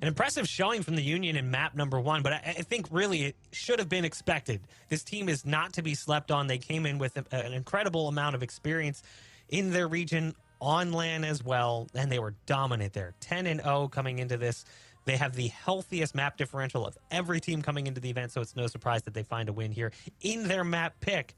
An impressive showing from the Union in map number 1, but I think really it should have been expected. This team is not to be slept on. They came in with an incredible amount of experience in their region, on LAN as well, and they were dominant there. 10-0 coming into this. They have the healthiest map differential of every team coming into the event, so it's no surprise that they find a win here in their map pick.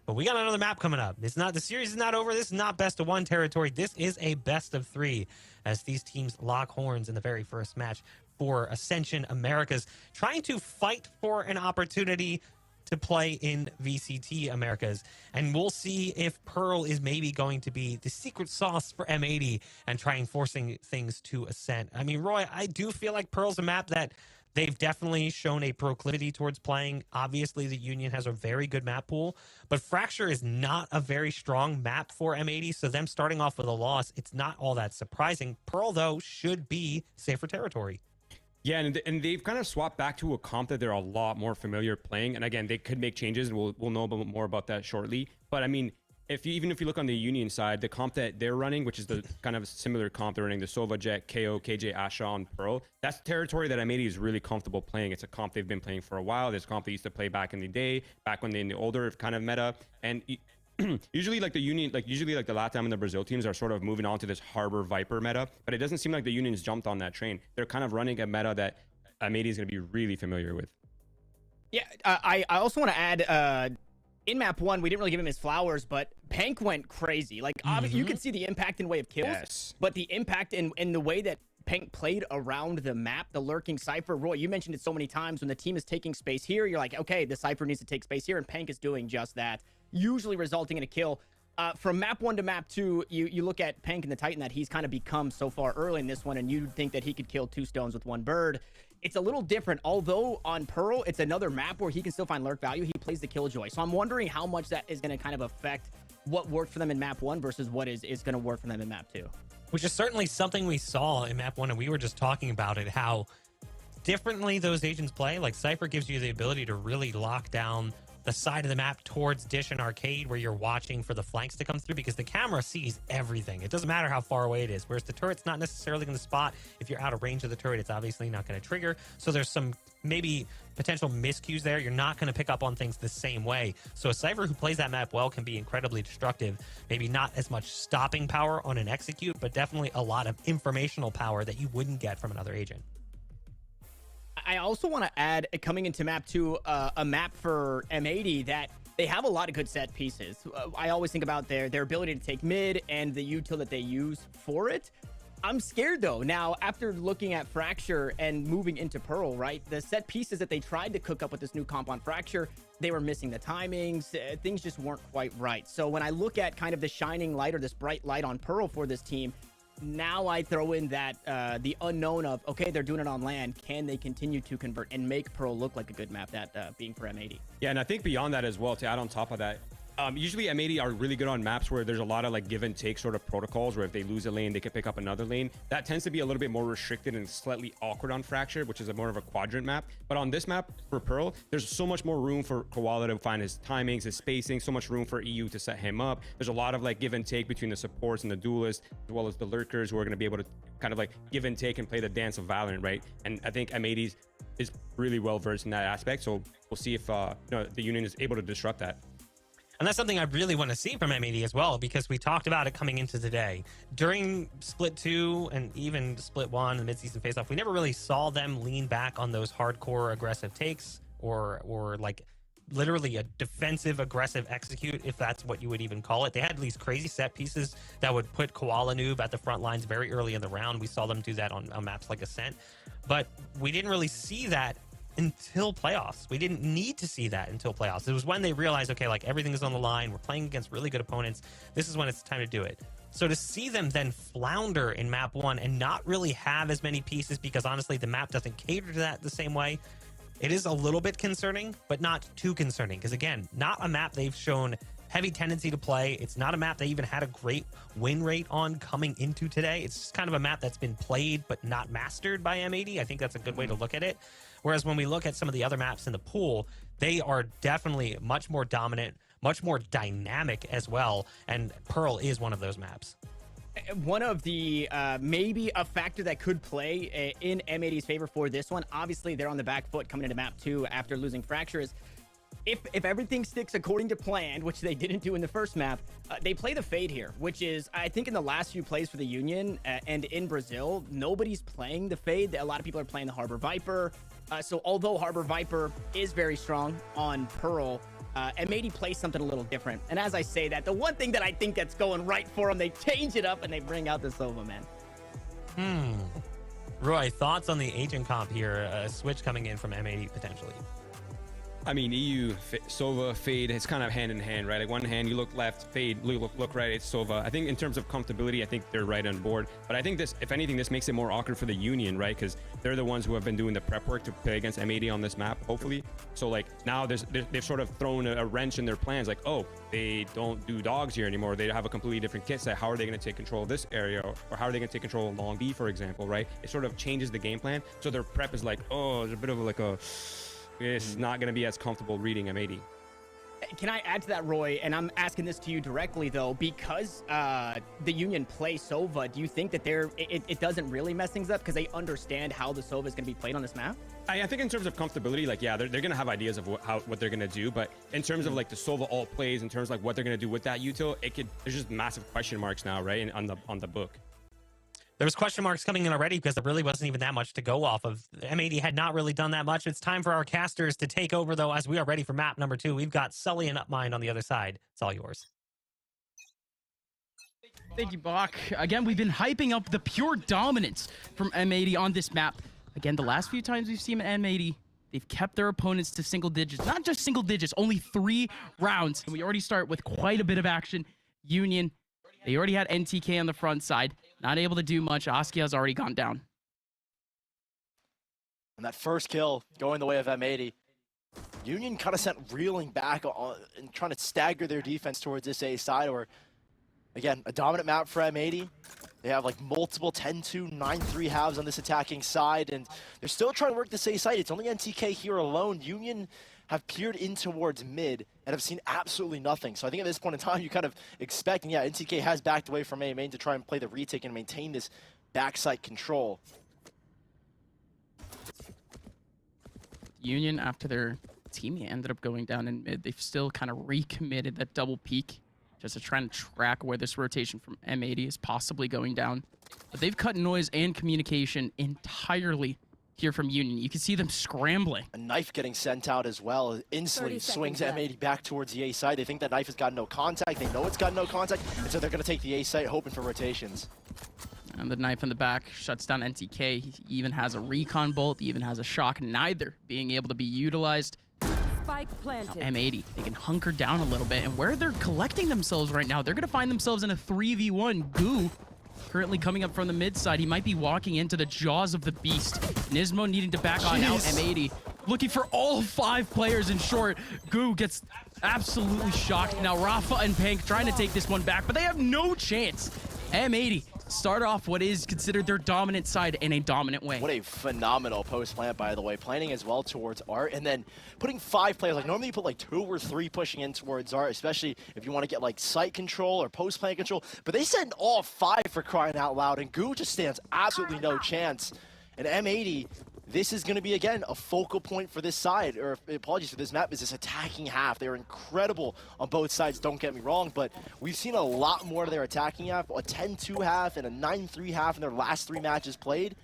But we got another map coming up. The series is not over. This is not best of 1 territory. This is a best of 3 as these teams lock horns in the very first match for Ascension Americas, trying to fight for an opportunity to play in VCT Americas. And we'll see if Pearl is maybe going to be the secret sauce for M80 and trying forcing things to Ascent. I mean, Roy, I do feel like Pearl's a map that they've definitely shown a proclivity towards playing. Obviously, the Union has a very good map pool, but Fracture is not a very strong map for M80, so them starting off with a loss, it's not all that surprising. Pearl, though, should be safer territory. Yeah, and they've kind of swapped back to a comp that they're a lot more familiar playing. And again, they could make changes, and we'll know more about that shortly. But I mean, even if you look on the Union side, the comp that they're running, which is the kind of similar comp they're running, the Sova Jet, KO, KJ, Asha on Pearl, that's territory that M80 is really comfortable playing. It's a comp they've been playing for a while. It's a comp they used to play back in the day, back when they're in the older kind of meta. And usually like the Union, like the LATAM and the Brazil teams are sort of moving on to this Harbor Viper meta, but it doesn't seem like the Union's jumped on that train. They're kind of running a meta that M80 is going to be really familiar with. Yeah, I also want to add, in map 1, we didn't really give him his flowers, but Pank went crazy. Like, obviously, you could see the impact in way of kills, but the impact in the way that Pank played around the map, the lurking Cypher. Roy, you mentioned it so many times. When the team is taking space here, you're like, okay, the Cypher needs to take space here, and Pank is doing just that, usually resulting in a kill. From map 1 to map 2, you look at Pank and the Titan that he's kind of become so far early in this one, and you'd think that he could kill 2 stones with 1 bird. It's a little different, although on Pearl, it's another map where he can still find lurk value. He plays the Killjoy. So I'm wondering how much that is going to kind of affect what worked for them in map 1 versus what is going to work for them in map 2. Which is certainly something we saw in map 1, and we were just talking about it, how differently those agents play. Like, Cypher gives you the ability to really lock down the side of the map towards Dish and Arcade, where you're watching for the flanks to come through, because the camera sees everything. It doesn't matter how far away it is, whereas the turret's not necessarily going to spot. If you're out of range of the turret, it's obviously not going to trigger. So there's some maybe potential miscues there. You're not going to pick up on things the same way. So a Cypher who plays that map well can be incredibly destructive. Maybe not as much stopping power on an execute, but definitely a lot of informational power that you wouldn't get from another agent. I also want to add, coming into map 2, a map for M80 that they have a lot of good set pieces. I always think about their ability to take mid and the util that they use for it. I'm scared, though. Now, after looking at Fracture and moving into Pearl, right, the set pieces that they tried to cook up with this new comp on Fracture, they were missing the timings. Things just weren't quite right. So when I look at kind of the shining light or this bright light on Pearl for this team, now I throw in that the unknown of, okay, they're doing it on land. Can they continue to convert and make Pearl look like a good map, that being for M80? Yeah, and I think beyond that as well, to add on top of that, usually M80 are really good on maps where there's a lot of like give and take sort of protocols, where if they lose a lane, they can pick up another lane. That tends to be a little bit more restricted and slightly awkward on Fracture, which is more of a quadrant map. But on this map for Pearl, there's so much more room for Koala to find his timings, his spacing, so much room for EU to set him up. There's a lot of like give and take between the supports and the duelists, as well as the lurkers, who are going to be able to kind of like give and take and play the dance of VALORANT, right? And I think M80 is really well versed in that aspect. So we'll see if the Union is able to disrupt that. And that's something I really want to see from M80 as well, because we talked about it coming into today. During Split 2 and even Split 1 and mid-season face-off, we never really saw them lean back on those hardcore aggressive takes or like literally a defensive aggressive execute, if that's what you would even call it. They had these crazy set pieces that would put Koala Noob at the front lines very early in the round. We saw them do that on maps like Ascent, but we didn't really see that until playoffs. We didn't need to see that until playoffs. It was when they realized, okay, like everything is on the line. We're playing against really good opponents. This is when it's time to do it. So to see them then flounder in map 1 and not really have as many pieces, because honestly, the map doesn't cater to that the same way, it is a little bit concerning, but not too concerning. Because again, not a map they've shown heavy tendency to play. It's not a map they even had a great win rate on coming into today. It's just kind of a map that's been played but not mastered by M80. I think that's a good way to look at it. Whereas when we look at some of the other maps in the pool, they are definitely much more dominant, much more dynamic as well. And Pearl is one of those maps. One of the maybe a factor that could play in M80's favor for this one, obviously they're on the back foot coming into map 2 after losing Fractures. If everything sticks according to plan, which they didn't do in the first map, they play the Fade here, which is, I think in the last few plays for the Union and in Brazil, nobody's playing the Fade. A lot of people are playing the Harbor Viper. So although Harbor Viper is very strong on Pearl, M80 plays something a little different. And as I say that, the one thing that I think that's going right for them, they change it up and they bring out the Sova, man. Roy, thoughts on the agent comp here? A switch coming in from M80 potentially. I mean, EU, Sova, Fade, it's kind of hand in hand, right? Like one hand, you look left, Fade, look right, it's Sova. I think in terms of comfortability, I think they're right on board. But I think this, if anything, this makes it more awkward for the Union, right? Because they're the ones who have been doing the prep work to play against M80 on this map, hopefully. So like now they've sort of thrown a wrench in their plans. Like, oh, they don't do dogs here anymore. They have a completely different kit set. How are they going to take control of this area? Or how are they going to take control of Long B, for example, right? It sort of changes the game plan. So their prep is like, oh, there's a bit of like a... It's not going to be as comfortable reading M80. Can I add to that, Roy? And I'm asking this to you directly, though, because the Union play Sova. Do you think that it doesn't really mess things up because they understand how the Sova is going to be played on this map? I think in terms of comfortability, like, yeah, they're going to have ideas of what they're going to do. But in terms of like the Sova alt plays, in terms of like what they're going to do with that util, there's just massive question marks now, right? On the book. There was question marks coming in already because there really wasn't even that much to go off of. M80 had not really done that much. It's time for our casters to take over, though, as we are ready for map number 2. We've got Sully and Upmind on the other side. It's all yours. Thank you, Bach. Again, we've been hyping up the pure dominance from M80 on this map. Again, the last few times we've seen M80, they've kept their opponents to single digits. Not just single digits, only 3 rounds. And we already start with quite a bit of action. Union, they already had NTK on the front side. Not able to do much. Askia's already gone down. And that first kill going the way of M80. Union kind of sent reeling back and trying to stagger their defense towards this A side, or again, a dominant map for M80. They have like multiple 10-2, 9-3 halves on this attacking side, and they're still trying to work this A side. It's only NTK here alone. Union have peered in towards mid and have seen absolutely nothing. So I think at this point in time, you kind of expect, and yeah, NTK has backed away from A main to try and play the retake and maintain this backside control. Union, after their teammate ended up going down in mid, they've still kind of recommitted that double peek just to try and track where this rotation from M80 is possibly going down. But they've cut noise and communication entirely here from Union. You can see them scrambling. A knife getting sent out as well. Instantly swings M80 back towards the A side. They think that knife has got no contact. They know it's got no contact, and so they're going to take the A side, hoping for rotations. And the knife in the back shuts down NTK. He even has a recon bolt. He even has a shock, neither being able to be utilized. Spike planted. Now, M80, they can hunker down a little bit. And where they're collecting themselves right now, they're going to find themselves in a 3v1. Goo currently coming up from the mid side. He might be walking into the jaws of the beast. Nismo needing to back on out. M80 looking for all 5 players in short. Goo gets absolutely shocked. Now Rafa and Pank trying to take this one back, but they have no chance. M80 start off what is considered their dominant side in a dominant way. What a phenomenal post plant, by the way. Planting as well towards Art, and then putting 5 players. Like normally you put like 2 or 3 pushing in towards Art, especially if you want to get like site control or post plant control. But they send all 5 for crying out loud, and Goo just stands absolutely no chance. And M80, this is going to be, again, a focal point for this side, or apologies for this map, is this attacking half. They're incredible on both sides, don't get me wrong, but we've seen a lot more of their attacking half, a 10-2 half and a 9-3 half in their last 3 matches played.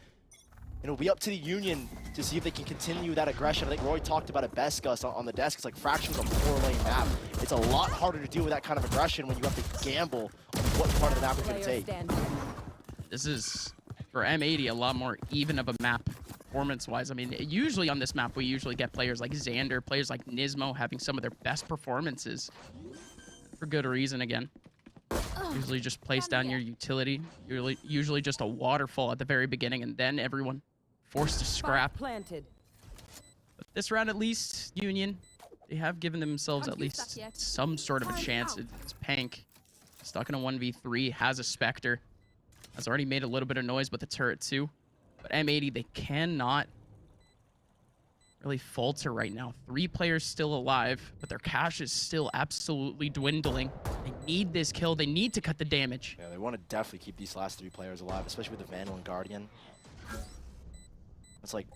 And it'll be up to the Union to see if they can continue that aggression. I think Roy talked about it best, Gus, on the desk. It's like Fraction's a 4-lane map. It's a lot harder to deal with that kind of aggression when you have to gamble on what part of the map you're going to take. This is, for M80, a lot more even of a map. Performance-wise, I mean, usually on this map, we usually get players like Xander, players like Nismo having some of their best performances. For good reason, again. Usually just place down your utility. Usually just a waterfall at the very beginning, and then everyone forced to scrap. But this round, at least, Union, they have given themselves at least some sort of a chance. It's Pank, stuck in a 1v3, has a Spectre. Has already made a little bit of noise with the turret, too. But M80, they cannot really falter right now. 3 players still alive, but their cash is still absolutely dwindling. They need this kill. They need to cut the damage. Yeah, they want to definitely keep these last 3 players alive, especially with the Vandal and Guardian. It's like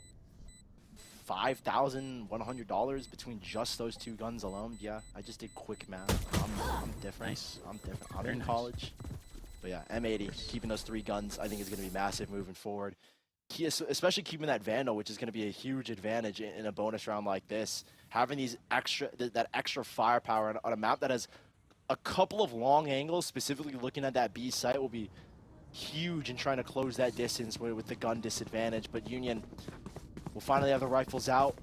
$5,100 between just those 2 guns alone. Yeah, I just did quick math. I'm different. Nice. I'm different. I'm Very in nice. college. But yeah, M80, keeping those 3 guns, I think is going to be massive moving forward. Especially keeping that Vandal, which is going to be a huge advantage in a bonus round like this. Having these that extra firepower on a map that has a couple of long angles, specifically looking at that B site, will be huge in trying to close that distance with the gun disadvantage. But Union will finally have the rifles out.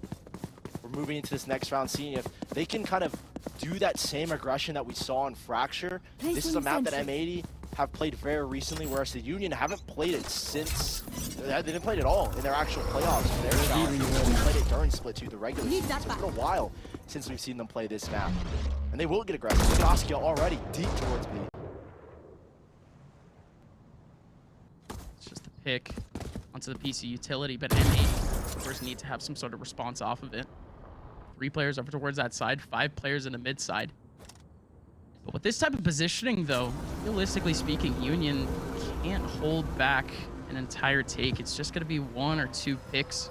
We're moving into this next round, seeing if they can kind of do that same aggression that we saw in Fracture. This is a map that M80 have played very recently, whereas the Union haven't played it since. They didn't play it at all in their actual playoffs for their challenge. They played it during Split 2, the regular season. So it's been a while since we've seen them play this map. And they will get aggressive. Saskia already deep towards B. It's just a pick onto the PC utility, but M80 of course need to have some sort of response off of it. 3 players over towards that side, 5 players in the mid side. But with this type of positioning, though, realistically speaking, Union can't hold back an entire take. It's just going to be 1 or 2 picks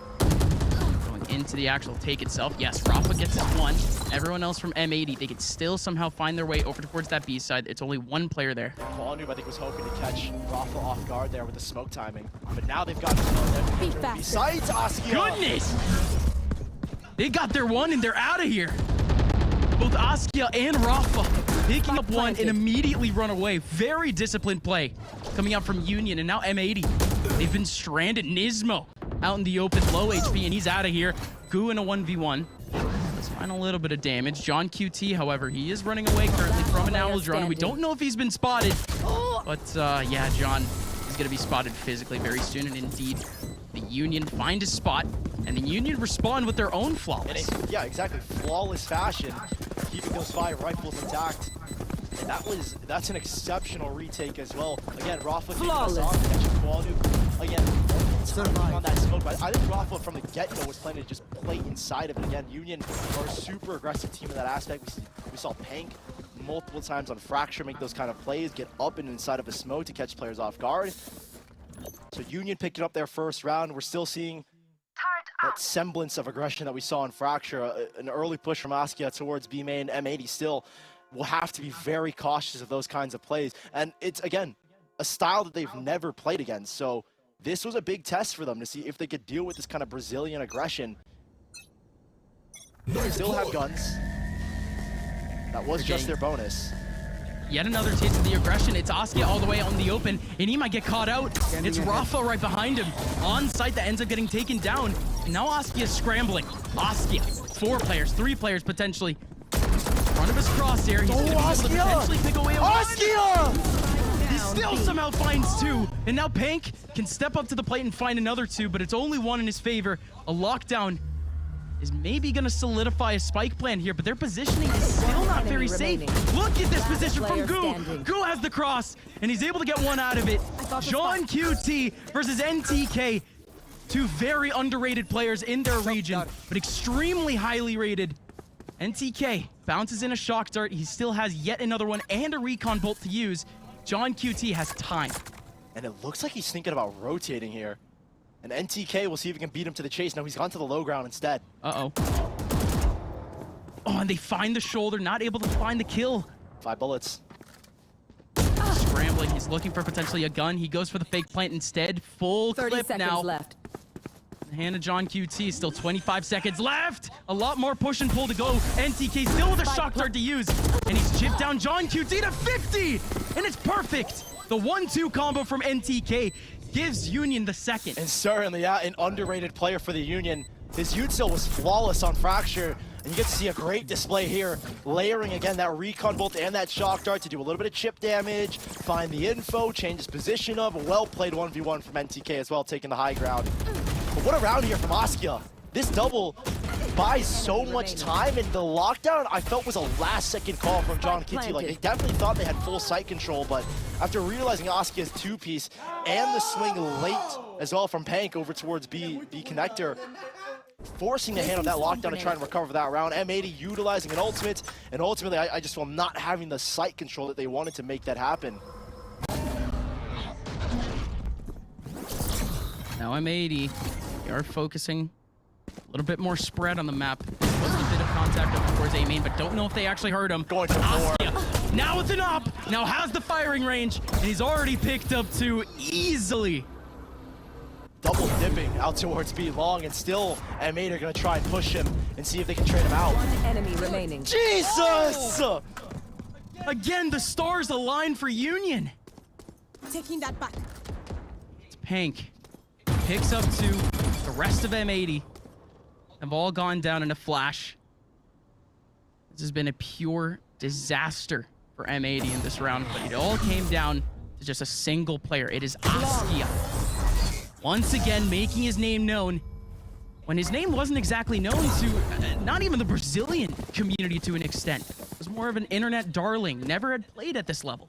going into the actual take itself. Yes, Rafa gets his 1. Everyone else from M80, they could still somehow find their way over towards that B side. It's only 1 player there. Noob, I think, was hoping to catch Rafa off guard there with the smoke timing. But now they've got there. Besides Askia. Goodness! They got their 1 and they're out of here. Both Askia and Rafa picking up 1 and immediately run away. Very disciplined play coming out from Union, and now M80. They've been stranded. Nismo out in the open, low HP, and he's out of here. Goo in a 1v1. Let's find a little bit of damage. John QT, however, he is running away currently from an owl drone. We don't know if he's been spotted, but yeah, John is going to be spotted physically very soon, and indeed, the Union find a spot, and the Union respond with their own flawless. Yeah, exactly. Flawless fashion, keeping those 5 rifles intact. And that's an exceptional retake as well. Again, Rafa taking us on, catching Noob. Again, on that smoke, but I think Rafa from the get-go was planning to just play inside of it. Again, Union are a super aggressive team in that aspect. We saw Pank multiple times on Fracture make those kind of plays, get up and inside of a smoke to catch players off guard. So Union picking up their first round. We're still seeing that semblance of aggression that we saw in Fracture. An early push from Askia towards B main. M80 still will have to be very cautious of those kinds of plays. And it's, again, a style that they've never played against. So this was a big test for them to see if they could deal with this kind of Brazilian aggression. They still have guns. That was just their bonus. Yet another taste of the aggression. It's Askia all the way out in the open, and he might get caught out. It's Rafa right behind him, on site, that ends up getting taken down. And now Askia is scrambling. Askia, 4 players, 3 players potentially. Front of his crosshair, he's going to be able to potentially pick away a 1. He still somehow finds 2, and now Pank can step up to the plate and find another 2, but it's only 1 in his favor. A lockdown is maybe going to solidify a spike plan here, but their positioning is still not very safe. Look at this position from Goo. Goo has the cross, and he's able to get 1 out of it. John QT versus NTK. 2 very underrated players in their region, but extremely highly rated. NTK bounces in a shock dart. He still has yet another one and a recon bolt to use. John QT has time. And it looks like he's thinking about rotating here. And NTK will see if he can beat him to the chase. No, he's gone to the low ground instead. Uh-oh. Oh, and they find the shoulder, not able to find the kill. 5 bullets. Scrambling, he's looking for potentially a gun. He goes for the fake plant instead. Full 30 clip seconds now. left. The hand of John QT, still 25 seconds left. A lot more push and pull to go. NTK still with a shock dart to use. And he's chipped down John QT to 50. And it's perfect. The 1-2 combo from NTK gives Union the second. And certainly, yeah, an underrated player for the Union. His util was flawless on Fracture. And you get to see a great display here, layering again that recon bolt and that shock dart to do a little bit of chip damage, find the info, change his position up. A well-played 1v1 from NTK as well, taking the high ground. But what a round here from Askia. This double buys so much time, and the lockdown I felt was a last-second call from John Kitty. Like, they definitely thought they had full site control, but after realizing Askia's 2-piece and the swing late as well from Pank over towards B connector, forcing to handle that lockdown and trying to recover that round. M80 utilizing an ultimate, and ultimately I just feel not having the sight control that they wanted to make that happen. Now M80, they are focusing a little bit more spread on the map. There was a bit of contact over towards A main, but don't know if they actually heard him. Going for more. Askia, now with an op, now has the firing range, and he's already picked up 2 easily. Double dipping out towards B long, and still M8 are going to try and push him and see if they can trade him out. 1 enemy remaining. Jesus! Oh! Again, the stars align for Union. Taking that back. It's Pank. Picks up 2. The rest of M80 have all gone down in a flash. This has been a pure disaster for M80 in this round, but it all came down to just a single player. It is Askia. Once again, making his name known when his name wasn't exactly known to not even the Brazilian community to an extent. It was more of an internet darling, never had played at this level.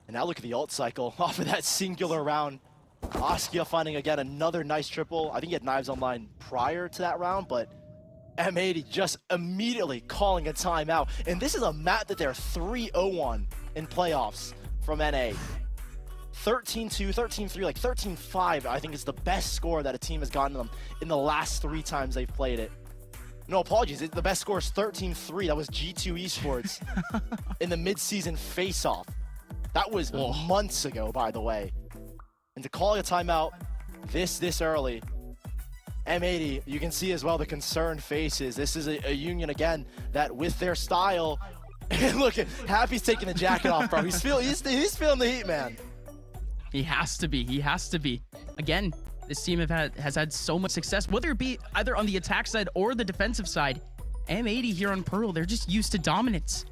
And now look at the ult cycle off of that singular round. Askia finding again another nice triple. I think he had knives online prior to that round, but M80 just immediately calling a timeout. And this is a map that they're 3-0 on in playoffs from NA. 13-2, 13-3, like 13-5, I think is the best score that a team has gotten them in the last 3 times they've played it. No, apologies, the best score is 13-3. That was G2 Esports in the mid-season face-off. That was months ago, by the way. And to call a timeout this early, M80, you can see as well the concerned faces. This is a Union, again, that with their style, look at Happy's taking the jacket off, bro. He's feeling the heat, man. He has to be. He has to be. Again, this team has had so much success, whether it be either on the attack side or the defensive side. M80 here on Pearl, they're just used to dominance.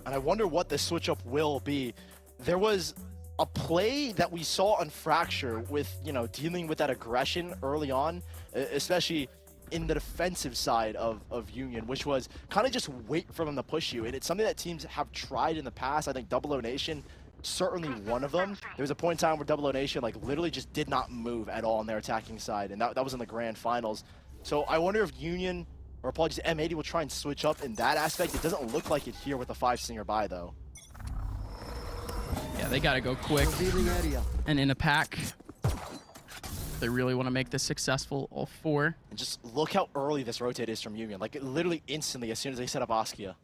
And I wonder what the switch up will be. There was a play that we saw on Fracture with, you know, dealing with that aggression early on, especially in the defensive side of Union, which was kind of just wait for them to push you. And it's something that teams have tried in the past. I think Double O Nation, certainly one of them. There was a point in time where Double O Nation like literally just did not move at all on their attacking side, and that was in the grand finals. So I wonder if Union, or apologies, M80 will try and switch up in that aspect. It doesn't look like it here with a 5-stinger buy though. Yeah, they gotta go quick. And in a pack, they really want to make this successful, all 4. And just look how early this rotate is from Union. Like literally instantly as soon as they set up Askia.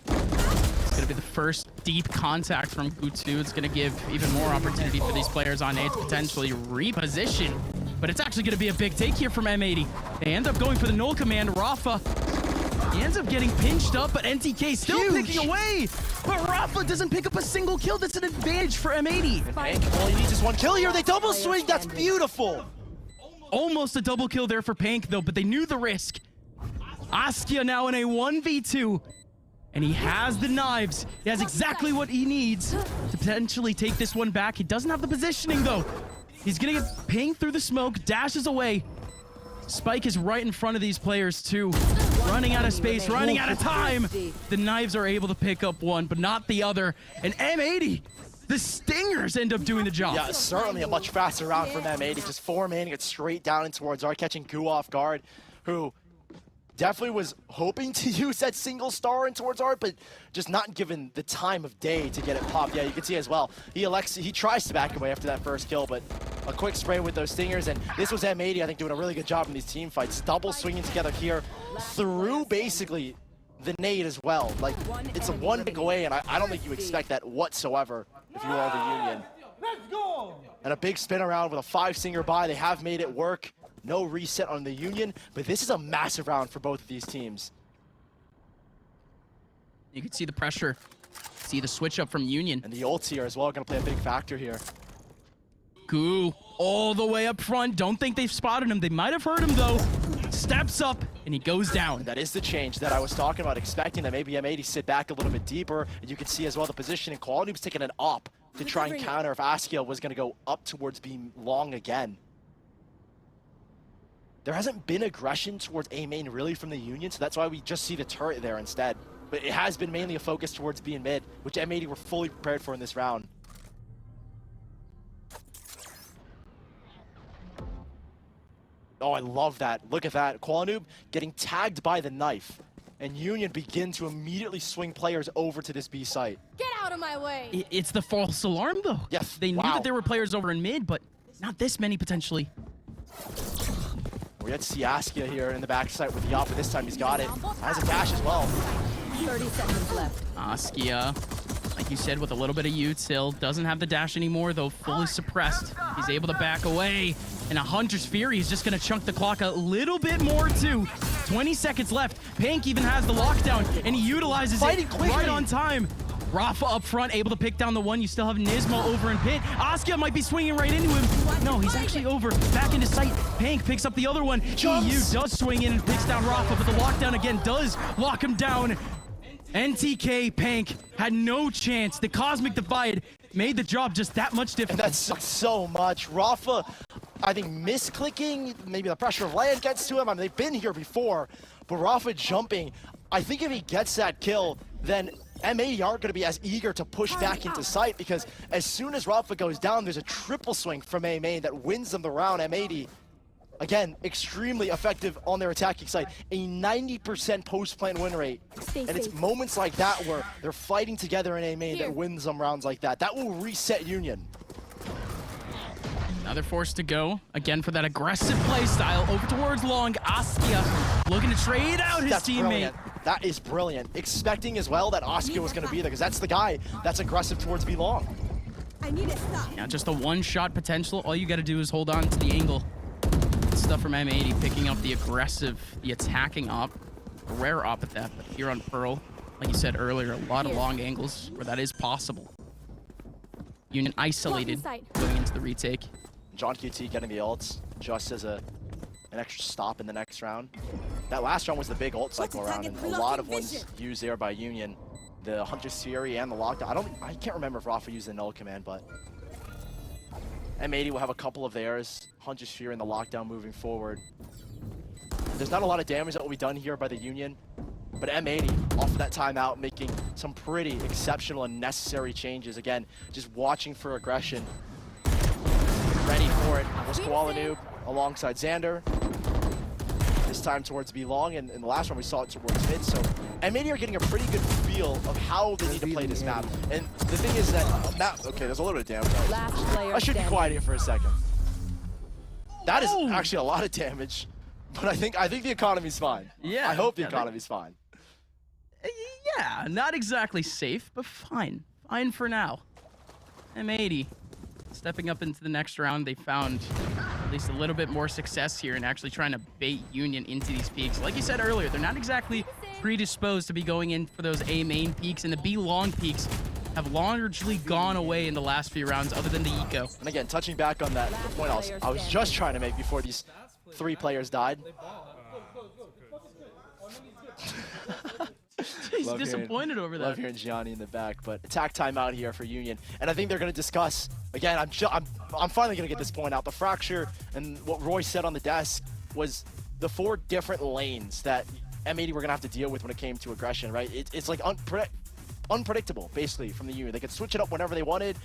It's gonna be the first deep contact from Gutsu. It's gonna give even more opportunity for these players on A to potentially reposition. But it's actually gonna be a big take here from M80. They end up going for the null command. Rafa, he ends up getting pinched up, but NTK still picking away. But Rafa doesn't pick up a single kill. That's an advantage for M80. And all he needs is 1 kill here. They double swing. That's beautiful. Almost a double kill there for Pank, though, but they knew the risk. Askia now in a 1v2, and he has the knives. He has exactly what he needs to potentially take this one back. He doesn't have the positioning, though. He's gonna get pinged through the smoke, dashes away. Spike is right in front of these players, too. Running out of space, running out of time. The knives are able to pick up one, but not the other. And M80, the Stingers end up doing the job. Yeah, certainly a much faster round from M80. Just 4-manning it straight down in towards Art, catching Goo off guard, who definitely was hoping to use that single star in towards Art, but just not given the time of day to get it popped. Yeah, you can see as well. He tries to back away after that first kill, but a quick spray with those Stingers, and this was M80, I think, doing a really good job in these team fights. Double swinging together here through basically the nade as well. Like, it's a 1 pick away, and I don't think you expect that whatsoever if you are the Union. Let's go! And a big spin around with a 5-stinger buy. They have made it work. No reset on the Union, but this is a massive round for both of these teams. You can see the pressure, see the switch up from Union. And the ults here as well, gonna play a big factor here. Goo all the way up front. Don't think they've spotted him. They might have heard him, though. Steps up, and he goes down. And that is the change that I was talking about, expecting that maybe M80 sit back a little bit deeper. And you can see as well the position and quality was taking an op to try and counter if Askia was gonna go up towards being long again. There hasn't been aggression towards A main really from the Union, so that's why we just see the turret there instead. But it has been mainly a focus towards being mid, which M80 were fully prepared for in this round. Oh, I love that. Look at that. Qualanoob getting tagged by the knife. And Union begin to immediately swing players over to this B site. Get out of my way. It's the false alarm, though. Yes. They knew Wow. that there were players over in mid, but not this many potentially. We had to see Askia here in the backside with the op, but this time he's got it. Has a dash as well. 30 seconds left. Askia, like you said, with a little bit of util, doesn't have the dash anymore, though fully suppressed. He's able to back away, and a Hunter's Fury is just going to chunk the clock a little bit more, too. 20 seconds left. Pank even has the lockdown, and he utilizes Fighting it quickly. right on time. Rafa up front, able to pick down the one. You still have Nismo over in pit. Askia might be swinging right into him. No, he's actually over. Back into sight. Pank picks up the other one. EU does swing in and picks down Rafa, but the lockdown again does lock him down. NTK Pank had no chance. The Cosmic Divide made the job just that much And difficult. that sucks so much. Rafa, I think, misclicking. Maybe the pressure of land gets to him. I mean, they've been here before. But Rafa jumping. I think if he gets that kill, then M80 aren't going to be as eager to push back into sight, because as soon as Rafa goes down, there's a triple swing from A main that wins them the round. M80, again, extremely effective on their attacking side. A 90% post-plant win rate. Stay And it's safe. moments like that where they're fighting together in A main Here. that wins them rounds like that. That will reset Union. Another force to go. Again for that aggressive play style. Over towards long. Askia looking to trade out his That's teammate. brilliant. That is brilliant. Expecting as well that Askia was going to be there, because that's the guy that's aggressive towards B long. I need a stop. Now just a one-shot potential. All you got to do is hold on to the angle. Good stuff from M80, picking up the aggressive, the attacking op. A rare op at that, but here on Pearl, like you said earlier, a lot of long angles where that is possible. Union isolated going into the retake. John QT getting the ults just as an extra stop in the next round. That last round was the big ult cycle round, and a lot of ones used there by Union. The Hunter's Fury and the lockdown. I can't remember if Rafa used the null command, but M80 will have a couple of theirs. Hunter's Fury and the lockdown moving forward. There's not a lot of damage that will be done here by the Union, but M80 off of that timeout making some pretty exceptional and necessary changes. Again, just watching for aggression. Ready for it was Qualanoob alongside Xander. This time towards B long, and in the last one we saw it towards mid. So M80 are getting a pretty good feel of how they need to play this map. And the thing is that okay, there's a little bit of damage. Last player I should be standing. quiet here for a second. That is actually a lot of damage, but I think the economy's fine. Yeah, I hope the yeah, economy's fine. Yeah, not exactly safe, but fine. Fine for now. M80 stepping up into the next round. They found at least a little bit more success here in actually trying to bait Union into these peaks. Like you said earlier, they're not exactly predisposed to be going in for those A main peaks, and the B long peaks have largely gone away in the last few rounds other than the eco. And again, touching back on that the point I was just trying to make before these three players died. He's Love disappointed over Love that. hearing Gianni in the back, but attack timeout here for Union, and I think they're going to discuss again. I'm finally going to get this point out. The fracture and what Roy said on the desk was the 4 different lanes that M80 were going to have to deal with when it came to aggression. Right? It's like unpredictable, basically, from the Union. They could switch it up whenever they wanted.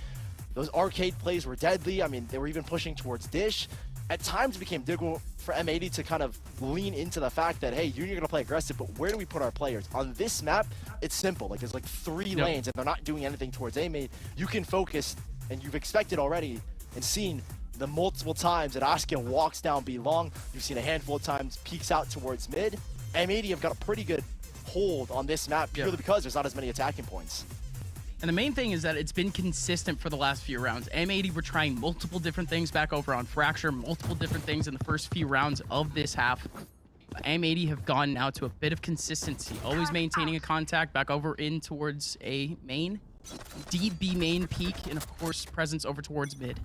Those arcade plays were deadly. I mean, they were even pushing towards Dish. At times, it became difficult for M80 to kind of lean into the fact that, hey, Union are going to play aggressive, but where do we put our players? On this map, it's simple. Like, there's like 3 lanes, and they're not doing anything towards A main. You can focus, and you've expected already and seen the multiple times that Askia walks down B long. You've seen a handful of times peeks out towards mid. M80 have got a pretty good hold on this map purely because there's not as many attacking points. And the main thing is that it's been consistent for the last few rounds. M80 were trying multiple different things back over on Fracture, multiple different things in the first few rounds of this half. But M80 have gone now to a bit of consistency, always maintaining a contact back over in towards A main, deep B main peak, and of course presence over towards mid.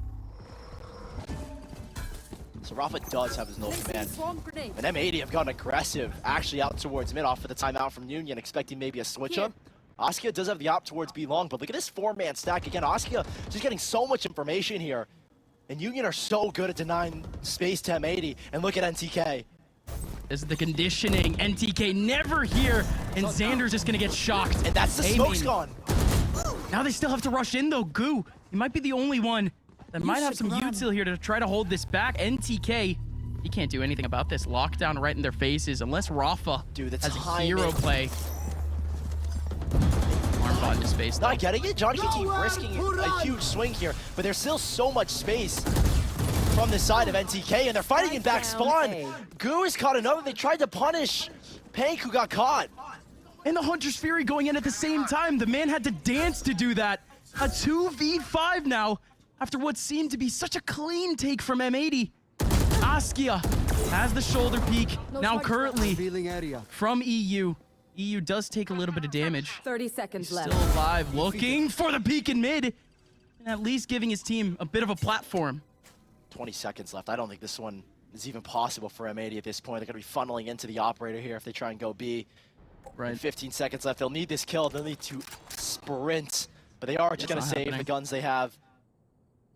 So Rafa does have his null command. Swarm grenade. And M80 have gone aggressive, actually out towards mid off of the timeout from Union, expecting maybe a switch up. Askia does have the op towards B long, but look at this 4-man stack. Again, Askia just getting so much information here. And Union are so good at denying space to M80. And look at NTK. This is the conditioning. NTK never here, and Xander's just gonna get shocked. And that's the A smoke's main. gone. Now they still have to rush in though. Goo, he might be the only one that might have some util here to try to hold this back. NTK He can't do anything about this. Lockdown right in their faces unless Rafa Dude, the has a timing. hero play. Alarm bot into space though. Not getting it. Johnny QT risking a huge swing here, but there's still so much space from the side of NTK, and they're fighting in back spawn. Goo has caught another. They tried to punish Pank, who got caught. And the Hunter's Fury going in at the same time. The man had to dance to do that. A 2v5 now, after what seemed to be such a clean take from M80. Askia has the shoulder peek. Now currently from EU. EU does take a little bit of damage. 30 seconds Still left. alive, looking for the peek in mid. And at least giving his team a bit of a platform. 20 seconds left. I don't think this one is even possible for M80 at this point. They're going to be funneling into the operator here if they try and go B. Right. 15 seconds left. They'll need this kill. They'll need to sprint. But they are just going to save the guns they have.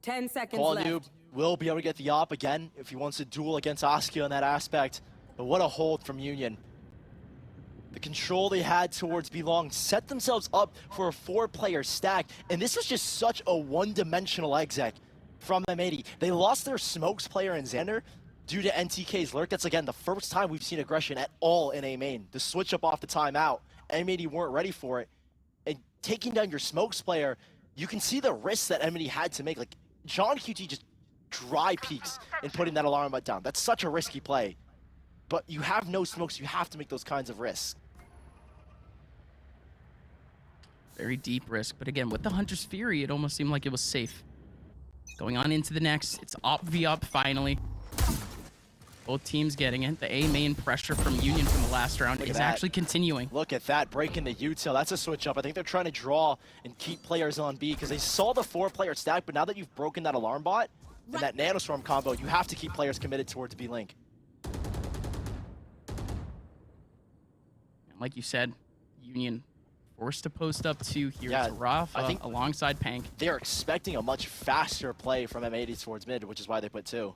10 seconds Paul left. Noob will be able to get the op again if he wants to duel against Askia in that aspect. But what a hold from Union. The control they had towards Belong set themselves up for a 4-player stack. And this was just such a one-dimensional exec from M80. They lost their smokes player in Xander due to NTK's lurk. That's, again, the first time we've seen aggression at all in A main. The switch up off the timeout, M80 weren't ready for it. And taking down your smokes player, you can see the risks that M80 had to make. Like, John QT just dry peaks in putting that alarm bot down. That's such a risky play. But you have no smokes, you have to make those kinds of risks. Very deep risk, but again, with the Hunter's Fury, it almost seemed like it was safe. Going on into the next, it's op v up finally. Both teams getting it. The A main pressure from Union from the last round is actually continuing. Look at that, breaking the util. That's a switch up. I think they're trying to draw and keep players on B because they saw the 4-player stack, but now that you've broken that alarm bot and that nanostorm combo, you have to keep players committed towards B link. Like you said, Union forced to post up 2 here. Yeah, It's Rafa I think alongside Pank. They're expecting a much faster play from M80 towards mid, which is why they put 2.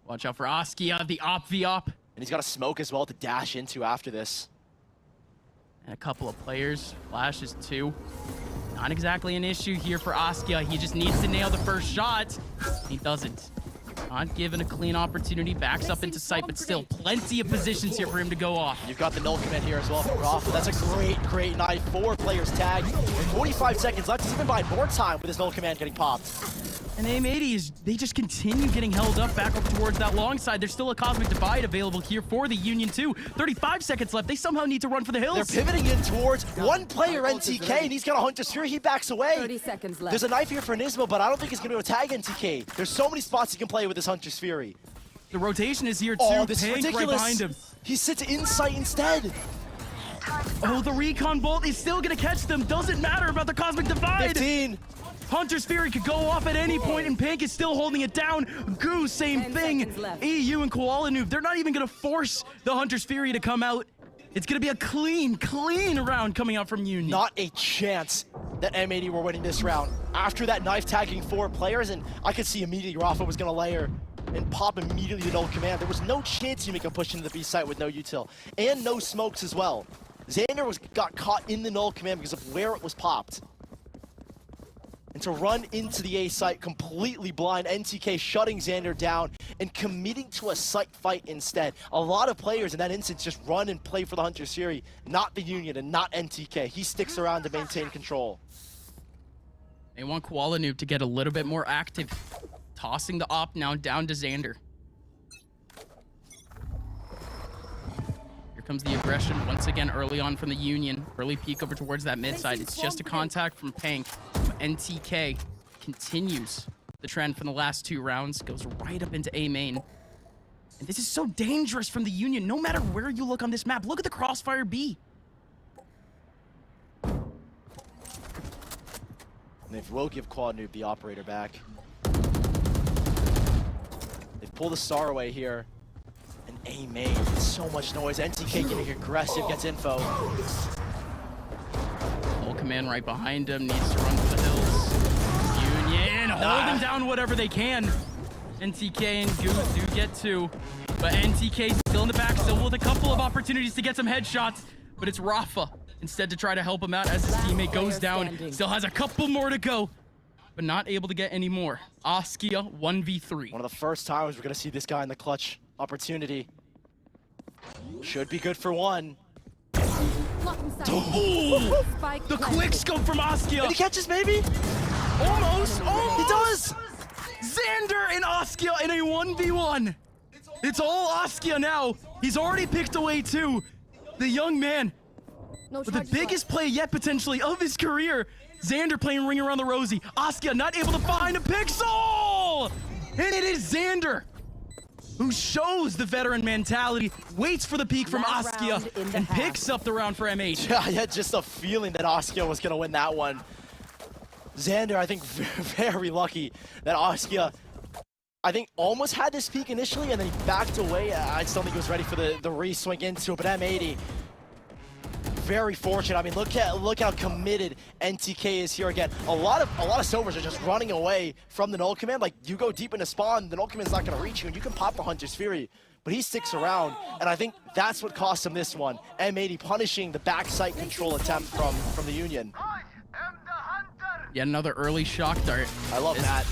Watch out for Askia, the op v op. And he's got a smoke as well to dash into after this. And a couple of players. Flash is 2. Not exactly an issue here for Askia. He just needs to nail the first shot. He doesn't. Not given a clean opportunity. Backs up into sight, but still plenty of positions here for him to go off. You've got the null command here as well from Rafa. That's a great knife. 4 players tagged. And 45 seconds left. He's even buying more time with his null command getting popped. And M80 they just continue getting held up back up towards that long side. There's still a Cosmic Divide available here for the Union too. 35 seconds left. They somehow need to run for the hills. They're pivoting in towards one player NTK, and he's got a Hunter's Fury. He backs away. 30 seconds left. There's a knife here for Nismo, but I don't think he's going to attack NTK. There's so many spots he can play with his Hunter's Fury. The rotation is here too. Oh, this is Pank right ridiculous. behind him. He sits Insight instead. Oh, the recon bolt is still gonna catch them. Doesn't matter about the Cosmic Divide. 15. Hunter's Fury could go off at any point, and Pank is still holding it down. Goo, same 10 thing. seconds left. EU and Koala Noob, they're not even gonna force the Hunter's Fury to come out. It's gonna be a clean round coming out from Union. Not a chance that M80 were winning this round. After that knife tagging 4 players, and I could see immediately Rafa was going to layer and pop immediately the null command. There was no chance you make a push into the B site with no util. And no smokes as well. Xander got caught in the null command because of where it was popped. And to run into the A site completely blind, NTK shutting Xander down and committing to a site fight instead. A lot of players in that instance just run and play for the Hunter's Fury, not the Union and not NTK. He sticks around to maintain control. They want Koala Noob to get a little bit more active. Tossing the op now down to Xander. Here comes the aggression once again early on from the Union. Early peek over towards that mid side. It's just a contact from Pank. NTK continues the trend from the last 2 rounds. Goes right up into A main. And this is so dangerous from the Union. No matter where you look on this map, look at the crossfire B. And they will give Quad Noob the operator back. They pull the star away here. And A main, so much noise. NTK getting aggressive, gets info. Full command right behind him, needs to run for the hills. Union holding down whatever they can. NTK and Goose do get 2, but NTK still in the back, still with a couple of opportunities to get some headshots, but it's Rafa instead to try to help him out as his teammate goes down. Still has a couple more to go, but not able to get any more. Askia 1v3. One of the first times we're going to see this guy in the clutch Opportunity. Should be good for one. Ooh, Spike the planted. quick scope from Askia. And he catches, maybe? Almost. He does! Xander and Askia in a 1v1. It's all Askia now. He's already picked away two. The young man No with the charges biggest play yet potentially of his career. Xander playing Ring Around the Rosie. Askia not able to find a pixel. And it is Xander who shows the veteran mentality, waits for the peak from Last Askia, round in the and half. picks up the round for M80. Yeah, I had just a feeling that Askia was going to win that one. Xander, I think, very lucky that Askia, I think, almost had this peak initially, and then he backed away. I just don't think he was ready for the re-swing into it, but M80, very fortunate. I mean, look how committed NTK is here again. A lot of Sovers are just running away from the null command. Like, you go deep into spawn, the null command's not going to reach you, and you can pop the Hunter's Fury. But he sticks around, and I think that's what cost him this one. M80 punishing the backside control attempt from the Union. Yet another early shock dart. I love that.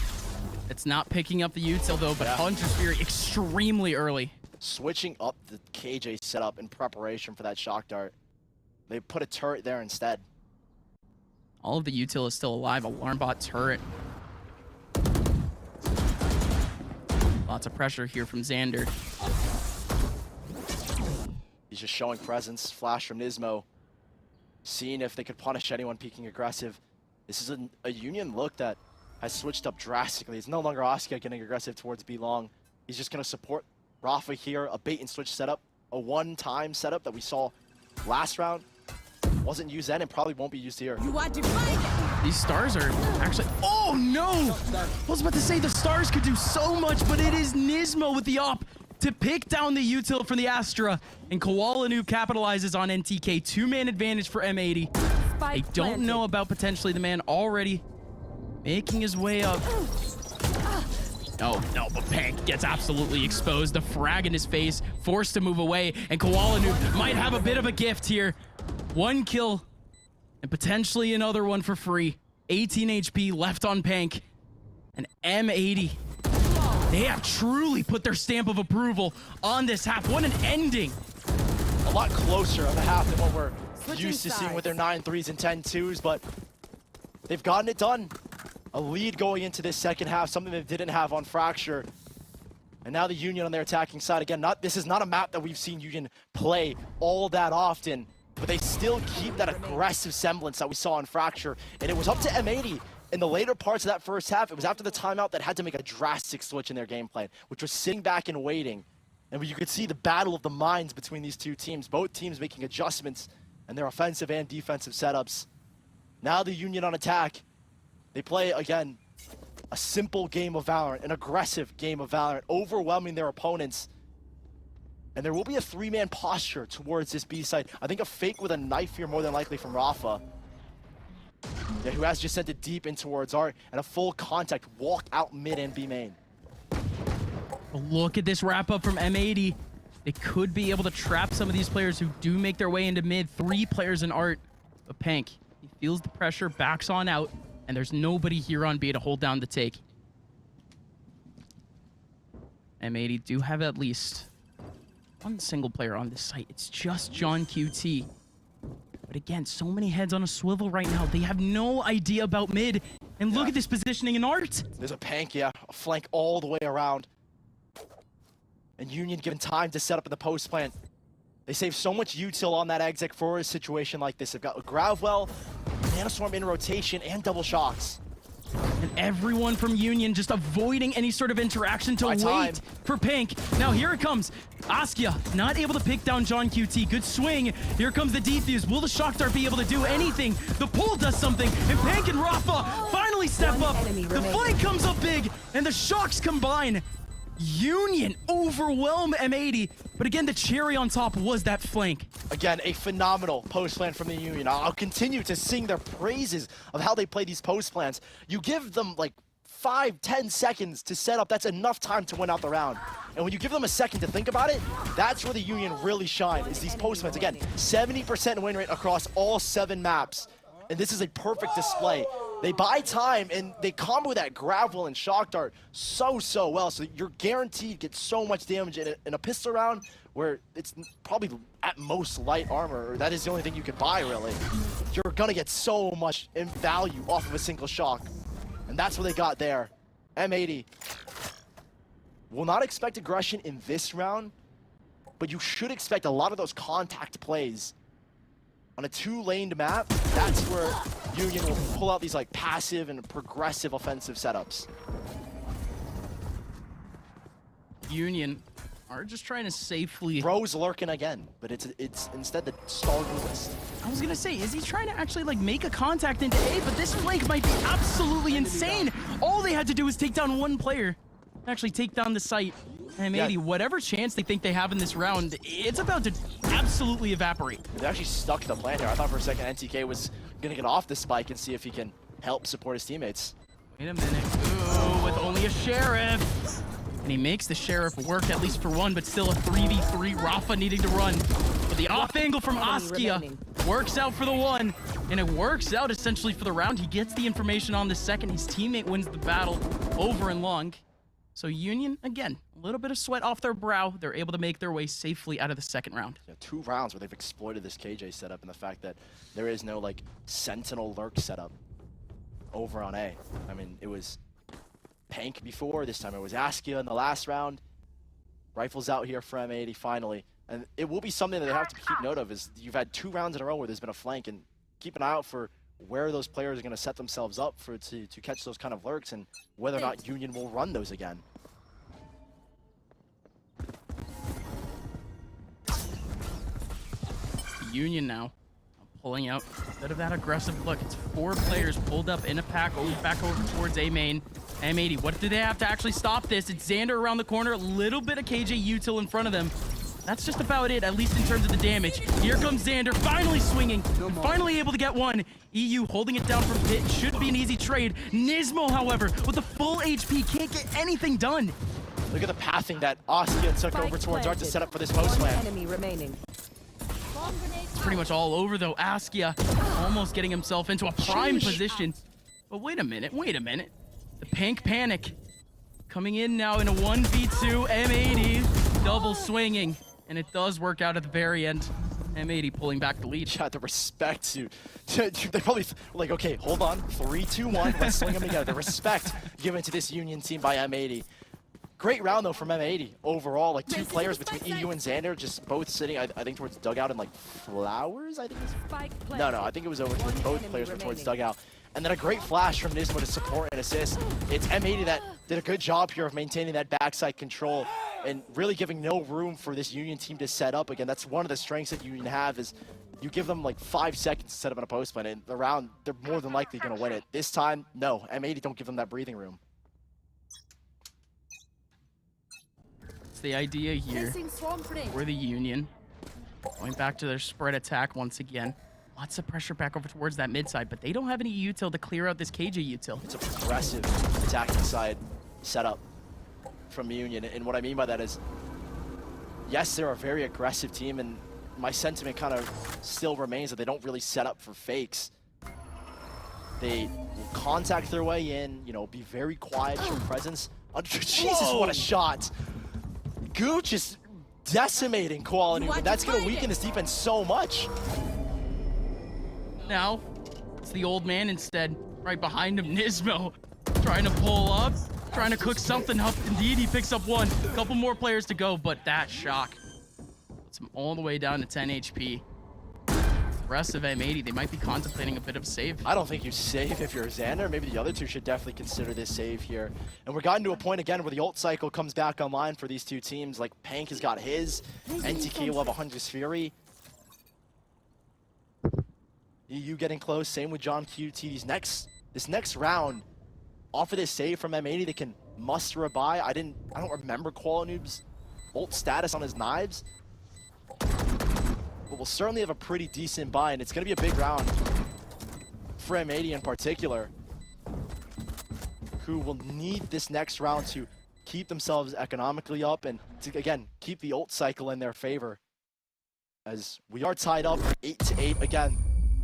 It's not picking up the util though, but Yeah. Hunter's Fury extremely early. Switching up the KJ setup in preparation for that shock dart. They put a turret there instead. All of the util is still alive. Alarm bot turret. Lots of pressure here from Xander. He's just showing presence. Flash from Nismo. Seeing if they could punish anyone peeking aggressive. This is a Union look that has switched up drastically. It's no longer Askia getting aggressive towards B long. He's just going to support Rafa here. A bait and switch setup. A one-time setup that we saw last round. Wasn't used then and probably won't be used here. You are divided. These stars are actually... Oh no! I was about to say the stars could do so much, but it is Nismo with the op to pick down the util for the Astra, and Koala Noob capitalizes on NTK. Two-man advantage for M80. I Spike don't planted. know about potentially the man already making his way up. No, but Pank gets absolutely exposed. The frag in his face, forced to move away, and Koala Noob might have a bit of a gift here. One kill, and potentially another one for free. 18 HP left on Pank, and M80. They have truly put their stamp of approval on this half. What an ending. A lot closer of a half than what we're Switching used to seeing with their sides. 9-3s and 10-2s, but they've gotten it done. A lead going into this second half, something they didn't have on Fracture. And now the Union on their attacking side. Again, this is not a map that we've seen Union play all that often, but they still keep that aggressive semblance that we saw on Fracture. And it was up to M80 in the later parts of that first half. It was after the timeout that had to make a drastic switch in their game plan, which was sitting back and waiting. And you could see the battle of the minds between these two teams, both teams making adjustments in their offensive and defensive setups. Now the Union on attack. They play, again, a simple game of Valorant, an aggressive game of Valorant, overwhelming their opponents. And there will be a three-man posture towards this B side. I think a fake with a knife here more than likely from Rafa. Yeah, who has just sent it deep in towards Art, and a full contact walk out mid and B main. Look at this wrap up from M80. They could be able to trap some of these players who do make their way into mid. 3 players in Art. But Pank, he feels the pressure, backs on out, and there's nobody here on B to hold down the take. M80 do have at least one single player on this site. It's just John QT. But again, so many heads on a swivel right now. They have no idea about mid. And look at this positioning in Art. There's a Pank, yeah, a flank all the way around. And Union given time to set up in the post plant. They save so much util on that exec for a situation like this. They've got a Gravwell, Nanoswarm in rotation, and double shocks. And everyone from Union just avoiding any sort of interaction to My wait time. for Pank. Now here it comes. Askia not able to pick down John QT. Good swing. Here comes the defuse. Will the shock dart be able to do anything? The pull does something, and Pank and Rafa finally step One up. enemy The remaining. flank comes up big, and the shocks combine. Union overwhelm M80, but again, the cherry on top was that flank. Again, a phenomenal post plan from the Union. I'll continue to sing their praises of how they play these post plans. You give them like 5-10 seconds to set up, that's enough time to win out the round. And when you give them a second to think about it, that's where the Union really shine, is these post plans. Again, 70% win rate across all 7 maps. And this is a perfect display. They buy time, and they combo that gravel and shock dart so well. So you're guaranteed to get so much damage in a pistol round where it's probably at most light armor, or that is the only thing you can buy, really. You're going to get so much in value off of a single shock. And that's what they got there. M80 will not expect aggression in this round, but you should expect a lot of those contact plays. On a 2-laned map, that's where Union will pull out these like passive and progressive offensive setups. Union are just trying to safely... Bro's lurking again, but it's instead the star duelist. I was gonna say, is he trying to actually like make a contact into A? But this flank might be absolutely insane. All they had to do was take down one player, actually take down the site. M80, Yeah. whatever chance they think they have in this round, it's about to absolutely evaporate. They actually stuck the plan here. I thought for a second NTK was gonna get off the spike and see if he can help support his teammates. Wait a minute. Ooh, with only a sheriff. And he makes the sheriff work at least for one, but still a 3v3. Rafa needing to run. But the off angle from Askia works out for the one. And it works out essentially for the round. He gets the information on the second. His teammate wins the battle over and long. So Union, again, a little bit of sweat off their brow. They're able to make their way safely out of the second round. Yeah, 2 rounds where they've exploited this KJ setup and the fact that there is no like sentinel lurk setup over on A. I mean, it was Pank before, this time it was Askia in the last round. Rifles out here for M80 finally. And it will be something that they have to keep note of, is you've had 2 rounds in a row where there's been a flank, and keep an eye out for where those players are going to set themselves up for to catch those kind of lurks, and whether or not Union will run those again. Union now pulling out a bit of that aggressive look. It's 4 players pulled up in a pack, back over towards A main. M80, what do they have to actually stop this? It's Xander around the corner, a little bit of KJ util in front of them. That's just about it, at least in terms of the damage. Here comes Xander, finally swinging, finally able to get one. EU holding it down from Pit, should be an easy trade. Nismo, however, with the full HP, can't get anything done. Look at the pathing that Askia took over towards Art to set up for this post plan. Enemy remaining. It's pretty much all over though. Askia almost getting himself into a prime position. But wait a minute. The Pank panic coming in now in a 1v2. M80 double swinging, and it does work out at the very end. M80 pulling back the lead. Yeah, the respect to they probably were like, okay, hold on, 3, 2, 1, let's swing them together. The respect given to this Union team by M80. Great round though from M80 overall. Like 2 players between EU and Xander, just both sitting, I think, towards dugout in like flowers. I think it was. No, I think it was over towards both players were towards dugout. And then a great flash from Nismo to support and assist. It's M80 that did a good job here of maintaining that backside control and really giving no room for this Union team to set up. Again, that's one of the strengths that Union have, is you give them like 5 seconds to set up in a post plan, and the round, they're more than likely going to win it. This time, no, M80 don't give them that breathing room. It's the idea here for the Union. Going back to their spread attack once again. Lots of pressure back over towards that mid side, but they don't have any util to clear out this KJ util. It's a progressive attacking side setup from Union, and what I mean by that is, yes, they're a very aggressive team, and my sentiment kind of still remains that they don't really set up for fakes. They will contact their way in, you know, be very quiet, show presence. Jesus, what a shot! Gooch is decimating Quality, and that's going to weaken his defense so much. Now, it's the old man instead. Right behind him, Nismo. Trying to pull up, trying to cook something up. Indeed, he picks up one. A couple more players to go, but that shock puts him all the way down to 10 HP. The rest of M80, they might be contemplating a bit of a save. I don't think you save if you're Xander. Maybe the other 2 should definitely consider this save here. And we're gotten to a point again where the ult cycle comes back online for these 2 teams. Like, Pank has got his. NTK will have 100 Fury. EU getting close, same with John QT. This next round, off of this save from M80, they can muster a buy. I don't remember Qualinoob's ult status on his knives, but we'll certainly have a pretty decent buy, and it's going to be a big round for M80 in particular, who will need this next round to keep themselves economically up and to, again, keep the ult cycle in their favor, as we are tied up 8-8 again.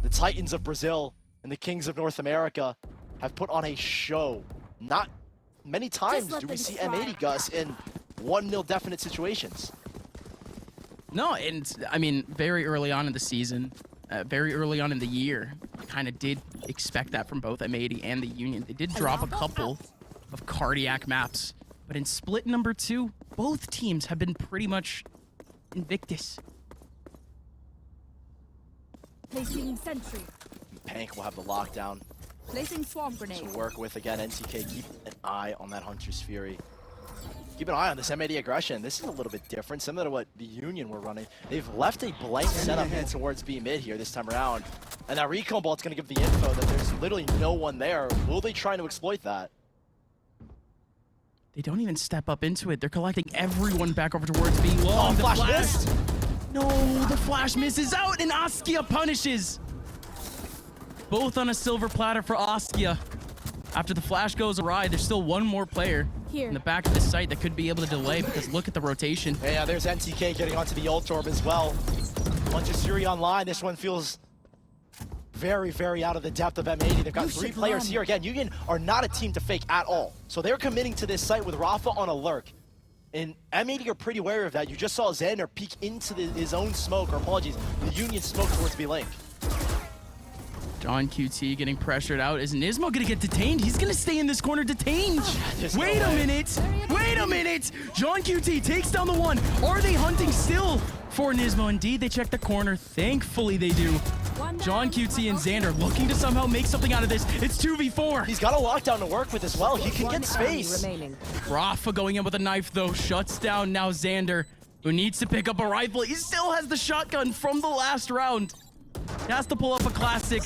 The Titans of Brazil and the Kings of North America have put on a show. Not many times do we see M80 Gus in 1-0 definite situations. No, and I mean, very early on in the season, very early on in the year, I kind of did expect that from both M80 and the Union. They did drop a couple of cardiac maps, but in split number 2, both teams have been pretty much invictus. Placing sentry. Pank will have the lockdown Placing swarm grenade. to work with. Again, NTK, keep an eye on that Hunter's Fury. Keep an eye on this M80 aggression. This is a little bit different, similar to what the Union were running. They've left a blank setup in towards B mid here this time around. And that recon bolt's going to give the info that there's literally no one there. Will they try to exploit that? They don't even step up into it. They're collecting everyone back over towards B long. Oh, The flash missed! No, the flash misses out, and Askia punishes. Both on a silver platter for Askia. After the flash goes awry, there's still one more player Here. in the back of the site that could be able to delay, because look at the rotation. Yeah, there's NTK getting onto the ult orb as well. Hunter's Fury online. This one feels very, very out of the depth of M80. They've got 3 players here. Again, Union are not a team to fake at all. So they're committing to this site with Rafa on a lurk. And M80 are pretty wary of that. You just saw Xander peek into his own smoke, or apologies, the Union smoke towards B-Link. John QT getting pressured out. Is Nismo gonna get detained? He's gonna stay in this corner detained. There's no Wait a way. minute. Wait a minute. John QT takes down the one. Are they hunting still for Nismo? Indeed, they check the corner. Thankfully, they do. John QT and Xander looking to somehow make something out of this. It's 2v4. He's got a lockdown to work with as well. He can get space. Remaining. Rafa going in with a knife, though. Shuts down now Xander, who needs to pick up a rifle. He still has the shotgun from the last round. He has to pull up a classic.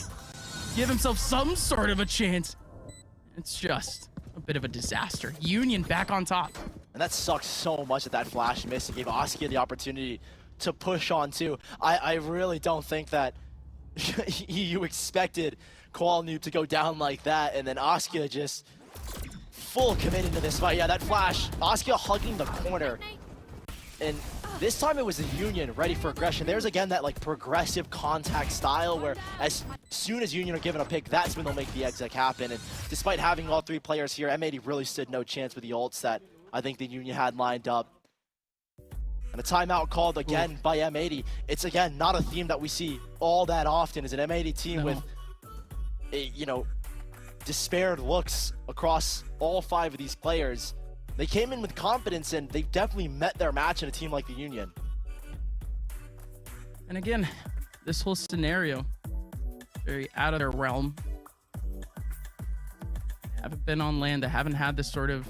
Give himself some sort of a chance. It's just a bit of a disaster. Union back on top. And that sucks so much that flash missed. It gave Askia the opportunity to push on too. I really don't think that you expected Qual Noob to go down like that, and then Askia just full committed to this fight. Yeah, that flash, Askia hugging the corner. And this time it was the Union ready for aggression. There's again that like progressive contact style where as soon as Union are given a pick, that's when they'll make the exec happen. And despite having all 3 players here, M80 really stood no chance with the ults that I think the Union had lined up. And a timeout called again by M80. It's again not a theme that we see all that often as an M80 team with, despaired looks across all 5 of these players. They came in with confidence, and they've definitely met their match in a team like the Union. And again, this whole scenario, very out of their realm. Haven't been on land. They haven't had this sort of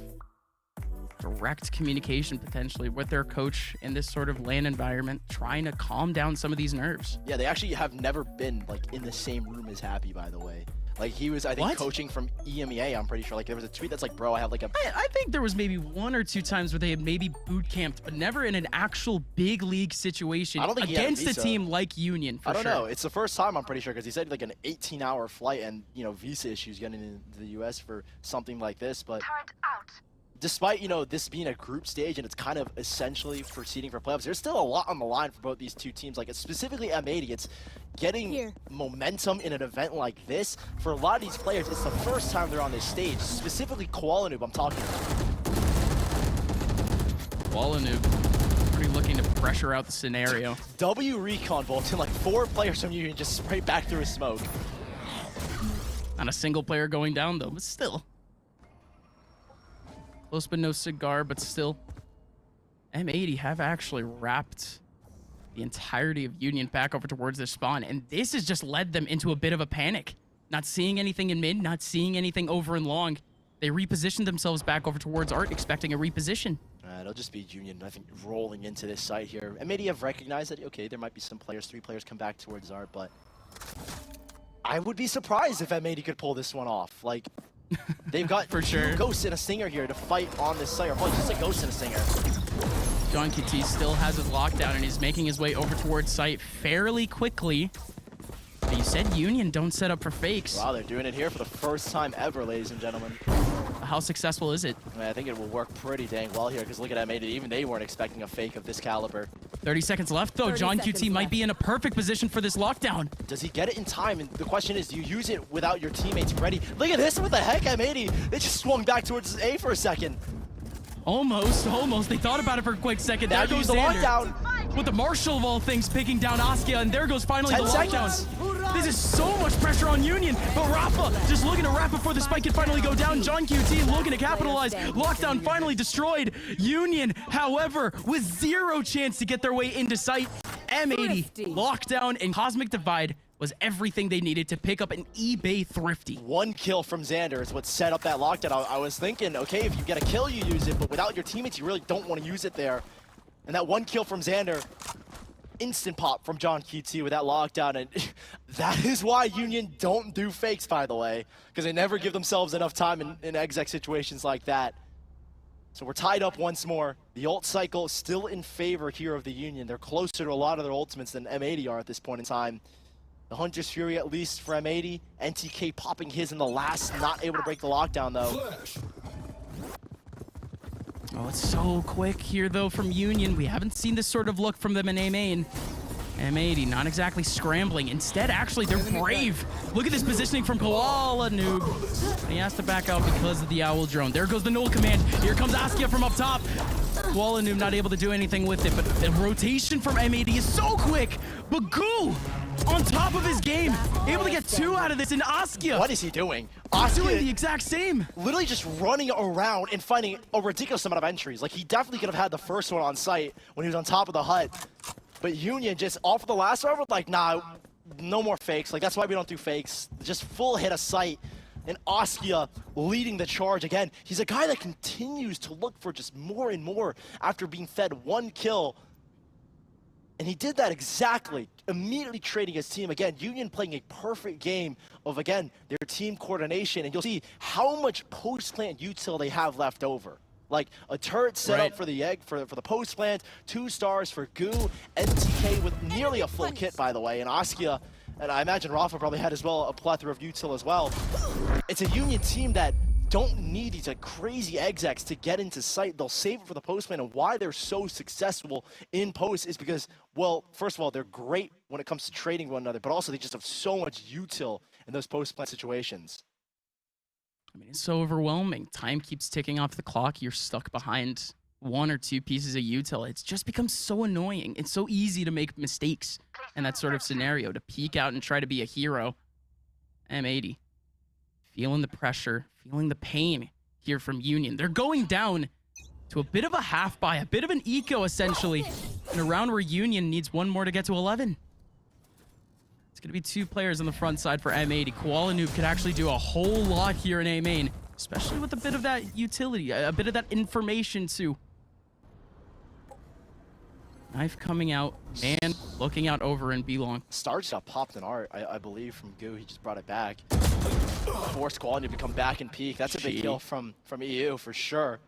direct communication potentially with their coach in this sort of LAN environment, trying to calm down some of these nerves. Yeah, they actually have never been like in the same room as Happy, by the way. Like he was, I think, What? coaching from EMEA, I'm pretty sure. Like there was a tweet that's like, bro, I have like a... I think there was maybe 1 or 2 times where they had maybe boot camped, but never in an actual big league situation I don't think he had a against a visa. team like Union, for I don't sure. know. It's the first time, I'm pretty sure, because he said like an 18-hour flight and, visa issues getting into the U.S. for something like this. But despite, this being a group stage and it's kind of essentially proceeding for playoffs, there's still a lot on the line for both these 2 teams. Like, specifically M80, it's getting momentum in an event like this. For a lot of these players, it's the first time they're on this stage. Specifically, Qualanoob, I'm talking about. Qualanoob pretty looking to pressure out the scenario. W recon bolts and like 4 players from Union just sprayed back through his smoke. Not a single player going down, though, but still. Close but no cigar, but still. M80 have actually wrapped the entirety of Union back over towards their spawn, and this has just led them into a bit of a panic. Not seeing anything in mid, not seeing anything over and long. They repositioned themselves back over towards Art, expecting a reposition. It'll just be Union, I think, rolling into this site here. M80 have recognized that, okay, there might be some players, 3 players come back towards Art, but I would be surprised if M80 could pull this one off. Like, they've got For sure. 2 Ghosts and a Singer here to fight on this site, or probably just a Ghost and a Singer. John KT still has his lockdown, and he's making his way over towards site fairly quickly. But you said Union don't set up for fakes. Wow, they're doing it here for the first time ever, ladies and gentlemen. how successful is it? I think it will work pretty dang well here because look at M80. Even they weren't expecting a fake of this caliber. 30 seconds left, though. 30 John seconds QT might left. be in a perfect position for this lockdown. Does he get it in time? And the question is, do you use it without your teammates ready? Look at this. What the heck, M80? They just swung back towards A for a second. Almost. They thought about it for a quick second. Now There use goes the Xander. lockdown. With the Marshall of all things picking down Askia, and there goes finally 10 the lockdown. seconds. This is so much pressure on Union, but Rafa just looking to wrap before the spike can finally go down. John QT looking to capitalize. Lockdown finally destroyed. Union, however, with zero chance to get their way into sight. M80, lockdown, and Cosmic Divide was everything they needed to pick up an eBay Thrifty. One kill from Xander is what set up that lockdown. I was thinking, okay, if you get a kill, you use it, but without your teammates, you really don't want to use it there. And that one kill from Xander, instant pop from John QT with that lockdown, and that is why Union don't do fakes, by the way, because they never give themselves enough time in exec situations like that. So we're tied up once more. The ult cycle still in favor here of the Union. They're closer to a lot of their ultimates than M80 are at this point in time. The Hunter's Fury at least for M80. NTK popping his in the last, not able to break the lockdown though. Oh, it's so quick here, though, from Union. We haven't seen this sort of look from them in A main. M80 not exactly scrambling. Instead, actually, they're brave. Look at this positioning from Koala Noob. He has to back out because of the Owl drone. There goes the null command. Here comes Askia from up top. Koala Noob not able to do anything with it, but the rotation from M80 is so quick. Bagoo on top of his game, able to get 2 out of this, and Askia What is he doing? doing the Askia exact same. literally just running around and finding a ridiculous amount of entries. Like, he definitely could have had the first one on site when he was on top of the hut. But Union just off of the last round, like, nah, no more fakes. Like, that's why we don't do fakes. Just full hit of sight. And Askia leading the charge again. He's a guy that continues to look for just more and more after being fed 1 kill. And he did that exactly, immediately trading his team. Again, Union playing a perfect game of, again, their team coordination. And you'll see how much post-plant util they have left over. Like a turret set up for the egg, for the post-plant, 2 stars for Goo, NTK with nearly a full kit, by the way, and Askia, and I imagine Rafa probably had as well a plethora of util as well. It's a Union team that don't need these crazy execs to get into sight. They'll save it for the post-plant, and why they're so successful in post is because, well, first of all, they're great when it comes to trading one another, but also they just have so much util in those post-plant situations. I mean, it's so overwhelming. Time keeps ticking off the clock. You're stuck behind 1 or 2 pieces of util. It's just becomes so annoying. It's so easy to make mistakes in that sort of scenario, to peek out and try to be a hero. M80, feeling the pressure, feeling the pain here from Union. They're going down to a bit of a half buy, a bit of an eco, essentially, in a round where Union needs 1 more to get to 11. It's going to be 2 players on the front side for M80. Koala Noob could actually do a whole lot here in A main, especially with a bit of that utility, a bit of that information too. Knife coming out and looking out over in B-long. Star just got popped in art, I believe, from Goo. He just brought it back. Forced Koala Noob to come back and peek. That's a big kill from EU for sure.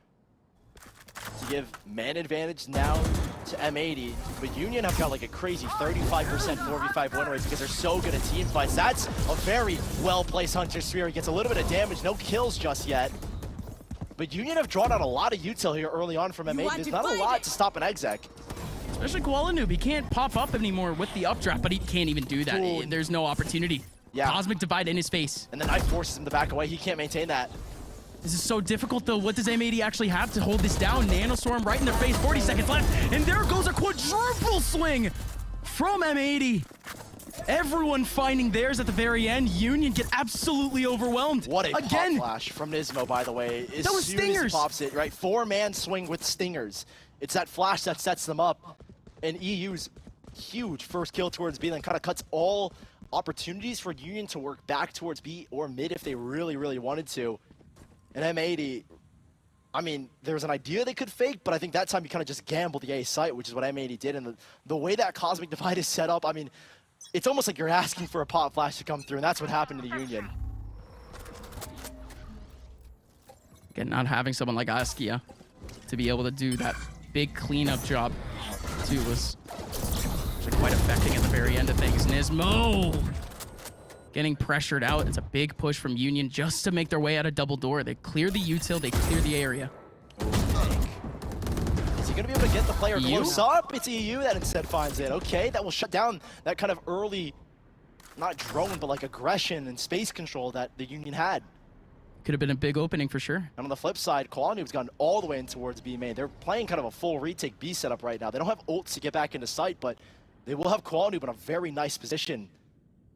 To give man advantage now to M80, but Union have got like a crazy 35% 4v5 win rate because they're so good at team fights. That's a very well-placed Hunter's Sphere. He gets a little bit of damage, no kills just yet. But Union have drawn out a lot of util here early on from M80. There's not a lot to stop an exec. Especially Koala Noob. He can't pop up anymore with the updraft, but he can't even do that. Dude. There's no opportunity. Yeah. Cosmic Divide in his face. And the knife forces him to back away. He can't maintain that. This is so difficult, though. What does M80 actually have to hold this down? Nanoswarm right in their face. 40 seconds left. And there goes a quadruple swing from M80. Everyone finding theirs at the very end. Union get absolutely overwhelmed. What a pop Again. flash from Nismo, by the way. As That was soon as stingers. he pops it, right? 4-man swing with stingers. It's that flash that sets them up. And EU's huge first kill towards B then kind of cuts all opportunities for Union to work back towards B or mid if they really, really wanted to. And M80, I mean, there was an idea they could fake, but I think that time you kind of just gambled the A site, which is what M80 did. And the way that Cosmic Divide is set up, I mean, it's almost like you're asking for a pop flash to come through, and that's what happened to the Union. Again, not having someone like Askia to be able to do that big cleanup job, too, was actually quite affecting at the very end of things. Nismo getting pressured out. It's a big push from Union just to make their way out of double door. They clear the util, they clear the area. Is he going to be able to get the player EU? close up? It's EU that instead finds it. Okay, that will shut down that kind of early, not drone, but like aggression and space control that the Union had. Could have been a big opening for sure. And on the flip side, Koalu's gone all the way in towards B main. They're playing kind of a full retake B setup right now. They don't have ults to get back into sight, but they will have Koalu in a very nice position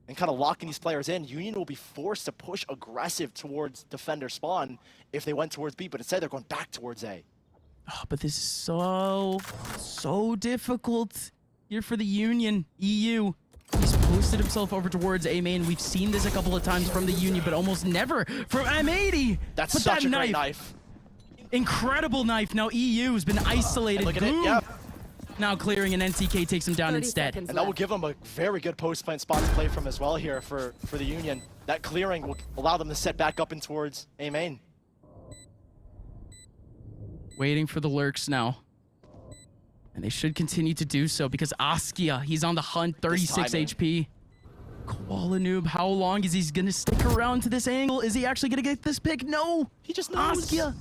and kind of locking these players in. Union will be forced to push aggressive towards defender spawn if they went towards B, but instead they're going back towards A. Oh, but this is so difficult here for the Union. EU. He's posted himself over towards A main. We've seen this a couple of times from the Union, but almost never from M80. That's but such that a great knife. Incredible knife. Now EU has been isolated. Look at it, Boom. yeah. Now clearing, and NTK takes him down 30 instead. seconds And that will left. give them a very good post-plant spot to play from as well here for the Union. That clearing will allow them to set back up in towards A main. Waiting for the lurks now. And they should continue to do so because Askia, he's on the hunt, 36 timing. HP. Koala Noob, how long is he going to stick around to this angle? Is he actually going to get this pick? No. He just knows. Askia,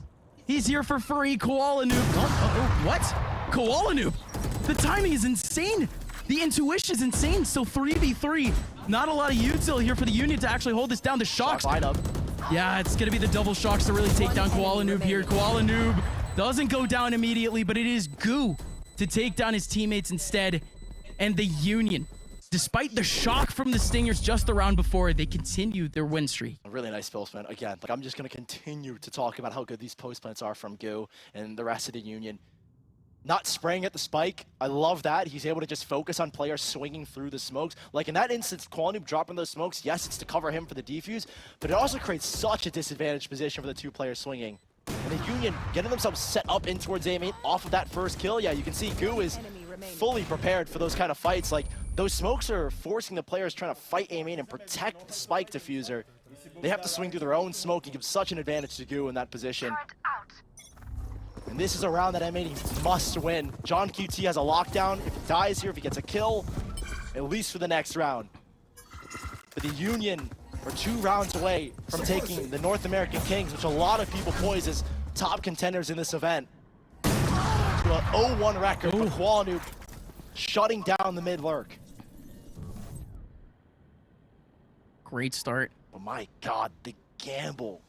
he's here for free. Koala Noob. What? Koala Noob. The timing is insane. The intuition is insane. So 3v3. Not a lot of util here for the Union to actually hold this down. The shocks. Shock lineup. Yeah, it's going to be the double shocks to really take down Koala Noob here. Koala Noob doesn't go down immediately, but it is Goo to take down his teammates instead. And the Union, despite the shock from the Stingers just the round before, they continue their win streak. A really nice post plant. Again, like I'm just going to continue to talk about how good these post plants are from Goo and the rest of the Union. Not spraying at the spike. I love that. He's able to just focus on players swinging through the smokes. Like in that instance, Koalu dropping those smokes, yes, it's to cover him for the defuse, but it also creates such a disadvantaged position for the two players swinging. And the Union getting themselves set up in towards A main off of that first kill. Yeah, you can see Goo is fully prepared for those kind of fights. Like those smokes are forcing the players trying to fight A main and protect the spike diffuser. They have to swing through their own smoke and give such an advantage to Goo in that position. And this is a round that M80 must win. John QT has a lockdown. If he dies here, if he gets a kill, at least for the next round. But the Union are 2 rounds away from taking the North American Kings, which a lot of people poise as top contenders in this event, to an 0-1 record for Koalu shutting down the mid lurk. Great start. Oh my God, the gamble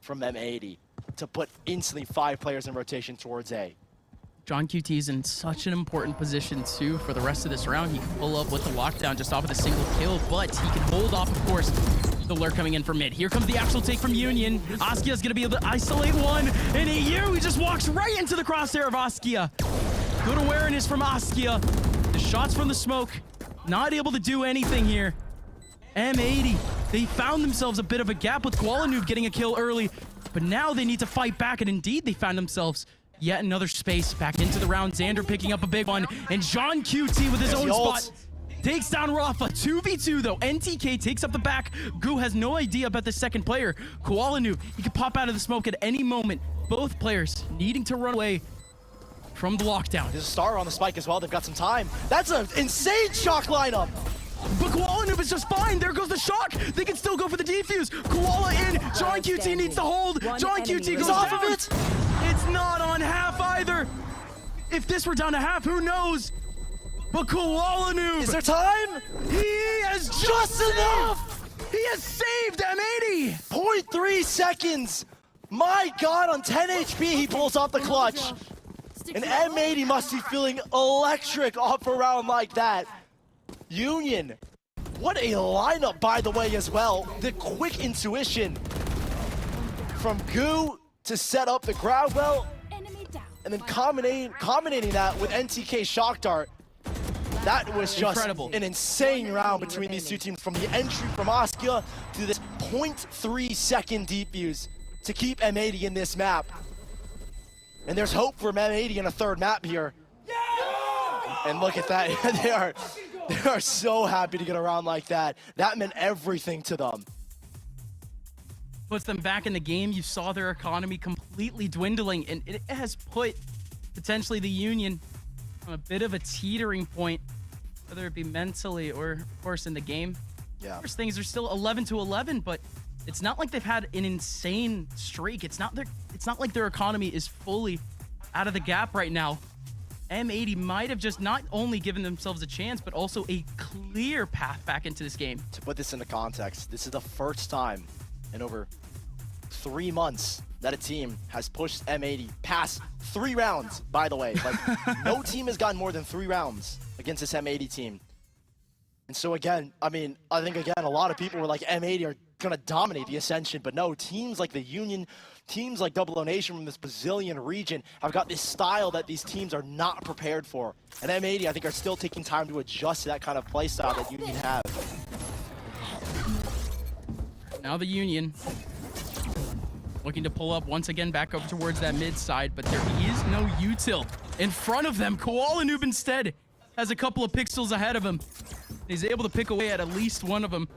from M80 to put instantly 5 players in rotation towards A. John QT is in such an important position too for the rest of this round. He can pull up with the lockdown just off of a single kill, but he can hold off, of course, the lurk coming in from mid. Here comes the actual take from Union. Askia's gonna be able to isolate one, and EU, he just walks right into the crosshair of Askia. Good awareness from Askia. The shots from the smoke, not able to do anything here. M80, they found themselves a bit of a gap with Koala Noob getting a kill early, but now they need to fight back, and indeed they found themselves yet another space back into the round. Xander picking up a big one, and John QT with his own spot takes down Rafa. 2v2 though. NTK takes up the back. Goo has no idea about the second player. Koala Noob, he could pop out of the smoke at any moment. Both players needing to run away from the lockdown. There's a star on the spike as well. They've got some time. That's an insane shock lineup. But Koala Noob is just fine. There goes the shock. They can still go for the defuse. Koala in. John QT needs to hold. John QT goes off down. of it. It's not on half either. If this were down to half, who knows? But Koala Noob, Is there time? he has Just enough. He has saved M80. 0.3 seconds. My God, on 10 HP, he pulls off the clutch. And M80 must be feeling electric off a round like that. Union, what a lineup, by the way, as well. The quick intuition from Goo to set up the grab well, Enemy down. and then combinating that with NTK shock dart. That was just Incredible. an insane round between these two teams, from the entry from Askia to this 0.3 second defuse to keep M80 in this map. And there's hope for M80 in a third map here. And look at that. They are so happy to get a round like that. That meant everything to them. Puts them back in the game. You saw their economy completely dwindling, and it has put potentially the Union on a bit of a teetering point, whether it be mentally or, of course, in the game. Yeah. First things are still 11-11, but it's not like they've had an insane streak. It's not like their economy is fully out of the gap right now. M80 might have just not only given themselves a chance, but also a clear path back into this game. To put this into context, this is the first time in over 3 months that a team has pushed M80 past 3 rounds, by the way. Like, no team has gotten more than 3 rounds against this M80 team. And so again, I mean, I think again, a lot of people were like, M80 are gonna dominate the Ascension, but no, teams like the Union, teams like Double O Nation from this Brazilian region have got this style that these teams are not prepared for. And M80, I think, are still taking time to adjust to that kind of play style that Union have. Now the Union looking to pull up once again back over towards that mid side, but there is no util in front of them. Koala Noob instead has a couple of pixels ahead of him. He's able to pick away at least one of them.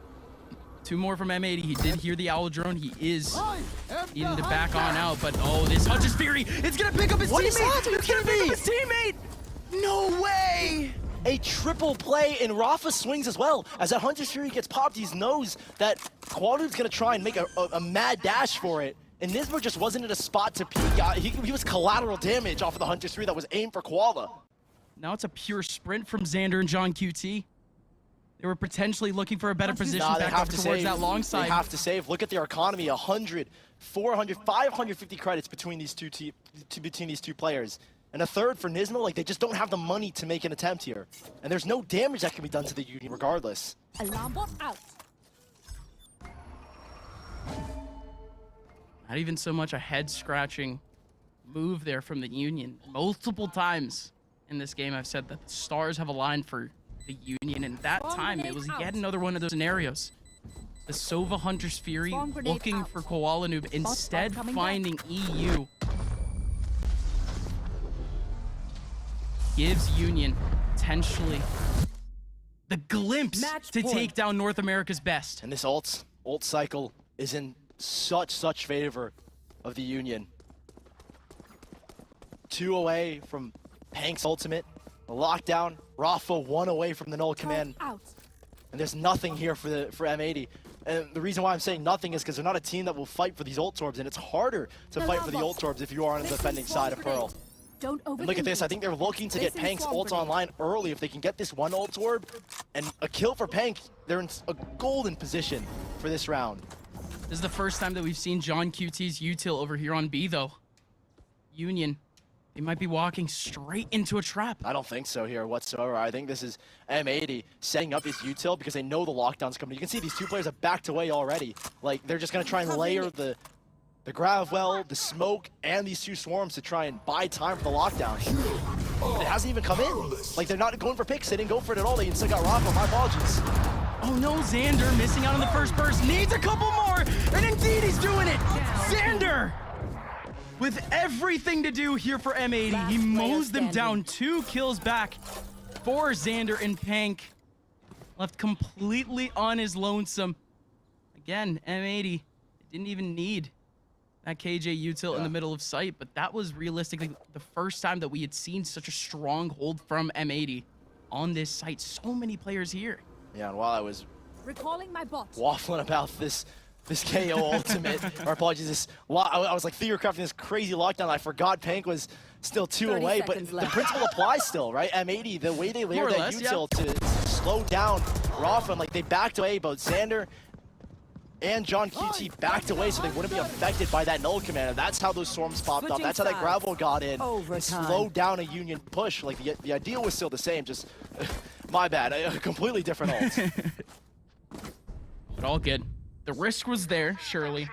2 more from M80. He did hear the owl drone. He is needing to back on out, but oh, this Hunter's Fury, it's gonna pick up his teammate. It's gonna pick up his teammate. No way. A triple play, and Rafa swings as well. As that Hunter's Fury gets popped, he knows that Quadu's gonna try and make a mad dash for it. And Nismo just wasn't in a spot to peek. He was collateral damage off of the Hunter's Fury that was aimed for Koala. Now it's a pure sprint from Xander and John QT. They were potentially looking for a better position back over towards that long side. They have to save. Look at their economy: 100, 400, 550 credits between these two players. And a third for Nismo. Like, they just don't have the money to make an attempt here. And there's no damage that can be done to the Union regardless. Alarm bot out. Not even so much a head-scratching move there from the Union. Multiple times in this game I've said that the stars have aligned for the Union, and that time it was yet another one of those scenarios. The Sova Hunter's Fury looking for Koala Noob, instead finding EU. Gives Union potentially The glimpse to take down North America's best. And this ult cycle is in such favor of the Union. 2 away from Hank's ultimate. The lockdown. Rafa 1 away from the null command. And there's nothing here for M80. And the reason why I'm saying nothing is because they're not a team that will fight for these ult orbs, and it's harder to fight for the ult orbs if you are on the defending side of Pearl. Don't and look at this, I think they're looking to get Pank's ult online early. If they can get this 1 ult orb and a kill for Pank, they're in a golden position for this round. This is the first time that we've seen John QT's util over here on B, though. Union, they might be walking straight into a trap. I don't think so here whatsoever. I think this is M80 setting up his util because they know the lockdown's coming. You can see these 2 players have backed away already. Like, they're just going to try and layer the grav well, the smoke, and these 2 swarms to try and buy time for the lockdown. But it hasn't even come in. Like, they're not going for picks. They didn't go for it at all. They instead got Rafa. My apologies. Oh no, Xander missing out on the first burst. Needs a couple more, and indeed he's doing it. Xander, with everything to do here for M80, he mows them down. 2 kills back for Xander, and Pank left completely on his lonesome. Again, M80 didn't even need that KJ util in the middle of sight, but that was realistically the first time that we had seen such a strong hold from M80 on this site. So many players here. Yeah, and while I was recalling my bot, waffling about this KO ultimate, or apologies, I was like theorycrafting this crazy lockdown. I forgot Pank was still 2 away, but the principle applies still, right? M80, the way they layered that util to slow down Rafa, and like they backed away, both Xander and John QT backed away so they wouldn't be affected by that null command. And that's how those swarms popped up. That's how that gravel got in and slowed down a Union push. Like the idea was still the same, just my bad, a completely different ult. But all good. The risk was there, surely. It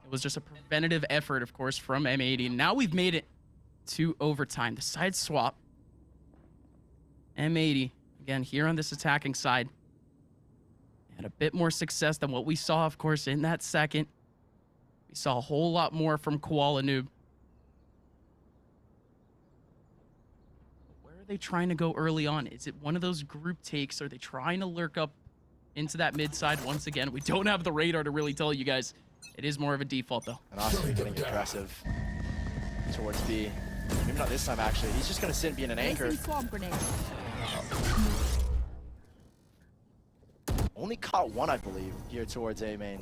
was just a preventative effort, of course, from M80. Now we've made it to overtime. The side swap. M80, again, here on this attacking side, had a bit more success than what we saw, of course, in that second. We saw a whole lot more from Koala Noob. Where are they trying to go early on? Is it one of those group takes? Are they trying to lurk up into that mid side once again? We don't have the radar to really tell you guys. It is more of a default, though. And also getting aggressive towards B. Maybe not this time, actually. He's just going to sit and be in an anchor. Swarm grenade. only caught one, I believe, here towards A main.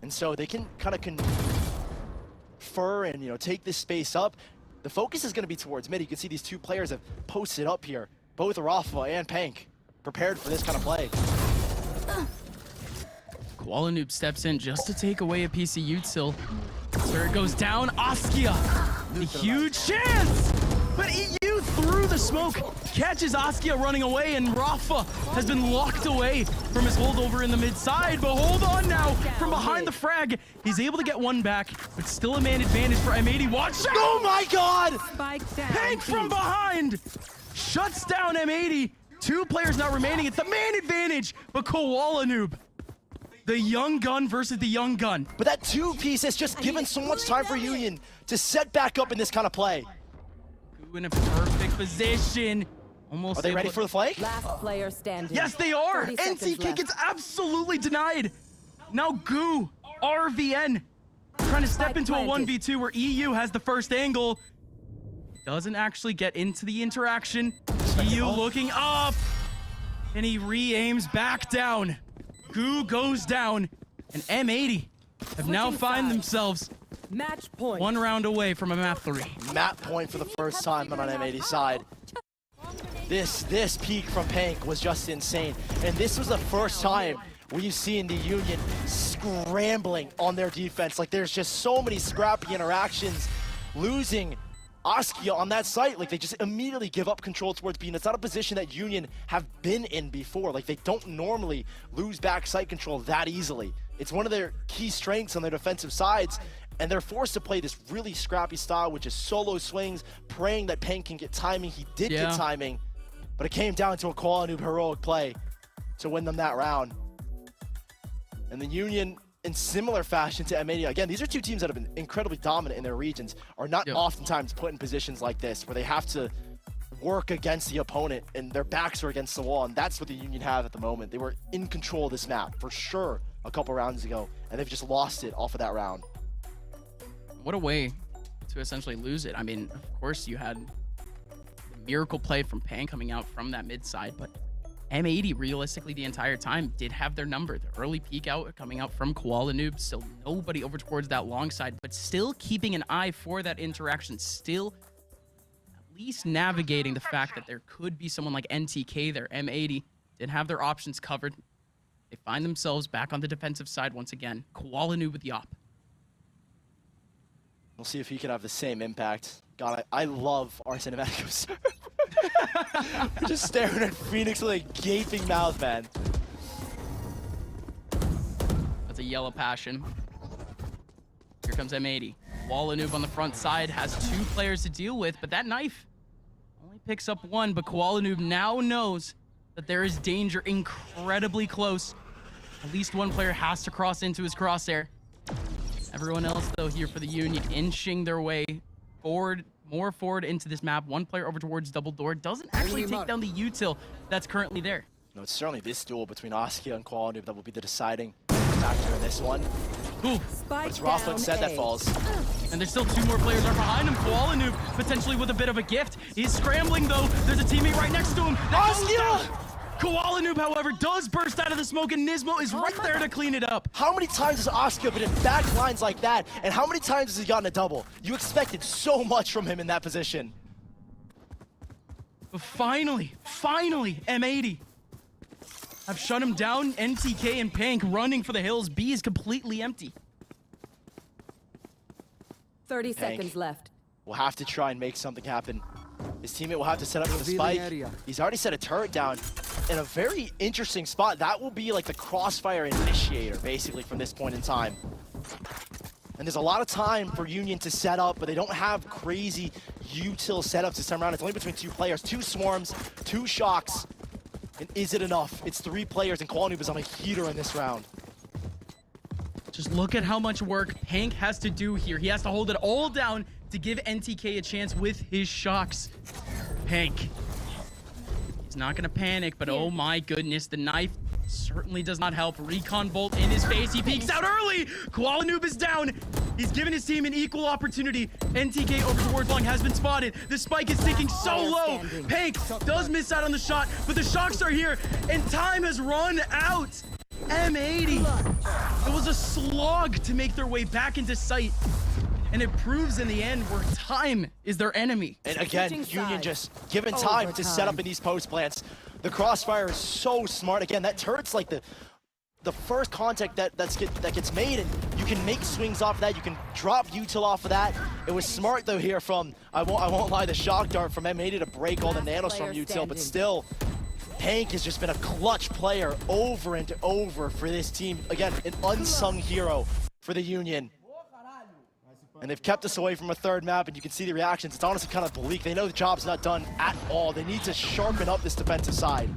And so they can kind of confer and, you know, take this space up. The focus is going to be towards mid. You can see these two players have posted up here. Both Rafa and Pank prepared for this kind of play. Koala Noob steps in just to take away a piece of util. Turret goes down. Askia, a huge chance! But EU through the smoke catches Askia running away, and Rafa has been locked away from his holdover in the mid side. But hold on now, from behind the frag, he's able to get one back, but still a man advantage for M80. Watch out! Oh my God! Pank from behind shuts down M80. 2 players now remaining. It's the man advantage, but Koala Noob, the young gun versus the young gun. But that 2-piece has just given so much time for Union to set back up in this kind of play. In a perfect position. Almost. Are they ready for the flank? Last player standing. Yes, they are. 30 seconds NTK left. gets absolutely denied. Now Goo, RVN, trying to step into a 1v2 where EU has the first angle. Doesn't actually get into the interaction. EU looking up, and he re-aims back down. Goo goes down, and M80 have now find themselves Match point. 1 round away from a map 3. Map point for the first time on M80 side. This peak from Pank was just insane. And this was the first time we've seen the Union scrambling on their defense. Like, there's just so many scrappy interactions. Losing Askia on that site, like, they just immediately give up control towards B. And it's not a position that Union have been in before. Like, they don't normally lose back site control that easily. It's one of their key strengths on their defensive sides. And they're forced to play this really scrappy style, which is solo swings, praying that Pank can get timing. He did get timing, but it came down to a Koala Noob heroic play to win them that round. And the Union, in similar fashion to M80, again, these are two teams that have been incredibly dominant in their regions, are not oftentimes put in positions like this, where they have to work against the opponent and their backs are against the wall, and that's what the Union have at the moment. They were in control of this map, for sure, a couple rounds ago, and they've just lost it off of that round. What a way to essentially lose it. I mean, of course, you had the miracle play from Pan coming out from that mid side, but M80 realistically the entire time did have their number. The early peek out coming out from Koala Noob, still nobody over towards that long side, but still keeping an eye for that interaction, still at least navigating the fact that there could be someone like NTK there. M80 did have their options covered. They find themselves back on the defensive side once again. Koala Noob with the op. We'll see if he can have the same impact. God, I love our cinematics. We're just staring at Phoenix with a gaping mouth, man. That's a yellow passion. Here comes M80. Koala Noob on the front side has 2 players to deal with, but that knife only picks up 1. But Koala Noob now knows that there is danger incredibly close. At least 1 player has to cross into his crosshair. Everyone else, though, here for the Union, inching their way forward, more forward into this map. 1 player over towards double door doesn't actually take down the util that's currently there. No, it's certainly this duel between Askia and Koala Noob that will be the deciding factor in this one. Ooh. But it's Rafa instead that falls. And there's still 2 more players are behind him. Koala Noob potentially with a bit of a gift. He's scrambling, though. There's a teammate right next to him. Askia! Koala Noob, however, does burst out of the smoke, and Nismo is right there to clean it up. How many times has Askia been in back lines like that, and how many times has he gotten a double? You expected so much from him in that position. But finally, M80 have shut him down. NTK and Pank running for the hills. B is completely empty. 30 Pank seconds left. will have to try and make something happen. His teammate will have to set up for the spike. He's already set a turret down in a very interesting spot. That will be like the crossfire initiator, basically, from this point in time. And there's a lot of time for Union to set up, but they don't have crazy util setups this time around. It's only between 2 players, 2 swarms, 2 shocks. And is it enough? It's 3 players, and Koala Noob is on a heater in this round. Just look at how much work Pank has to do here. He has to hold it all down to give NTK a chance with his shocks. Pank. He's not gonna panic, but oh my goodness, the knife certainly does not help. Recon bolt in his face. He peeks out early. Koala Noob is down. He's given his team an equal opportunity. NTK over towards long has been spotted. The spike is sinking so low. Pank does miss out on the shot, but the shocks are here, and time has run out. M80. It was a slog to make their way back into sight. And it proves in the end where time is their enemy. And again, Union just given time to set up in these post plants. The crossfire is so smart. Again, that turret's like the first contact that gets made, and you can make swings off of that. You can drop util off of that. It was smart though here from I won't lie, the shock dart from M80 to break all the nanostorm util, but still, Pank has just been a clutch player over and over for this team. Again, an unsung hero for the Union. And they've kept us away from a third map, and you can see the reactions. It's honestly kind of bleak. They know the job's not done at all. They need to sharpen up this defensive side.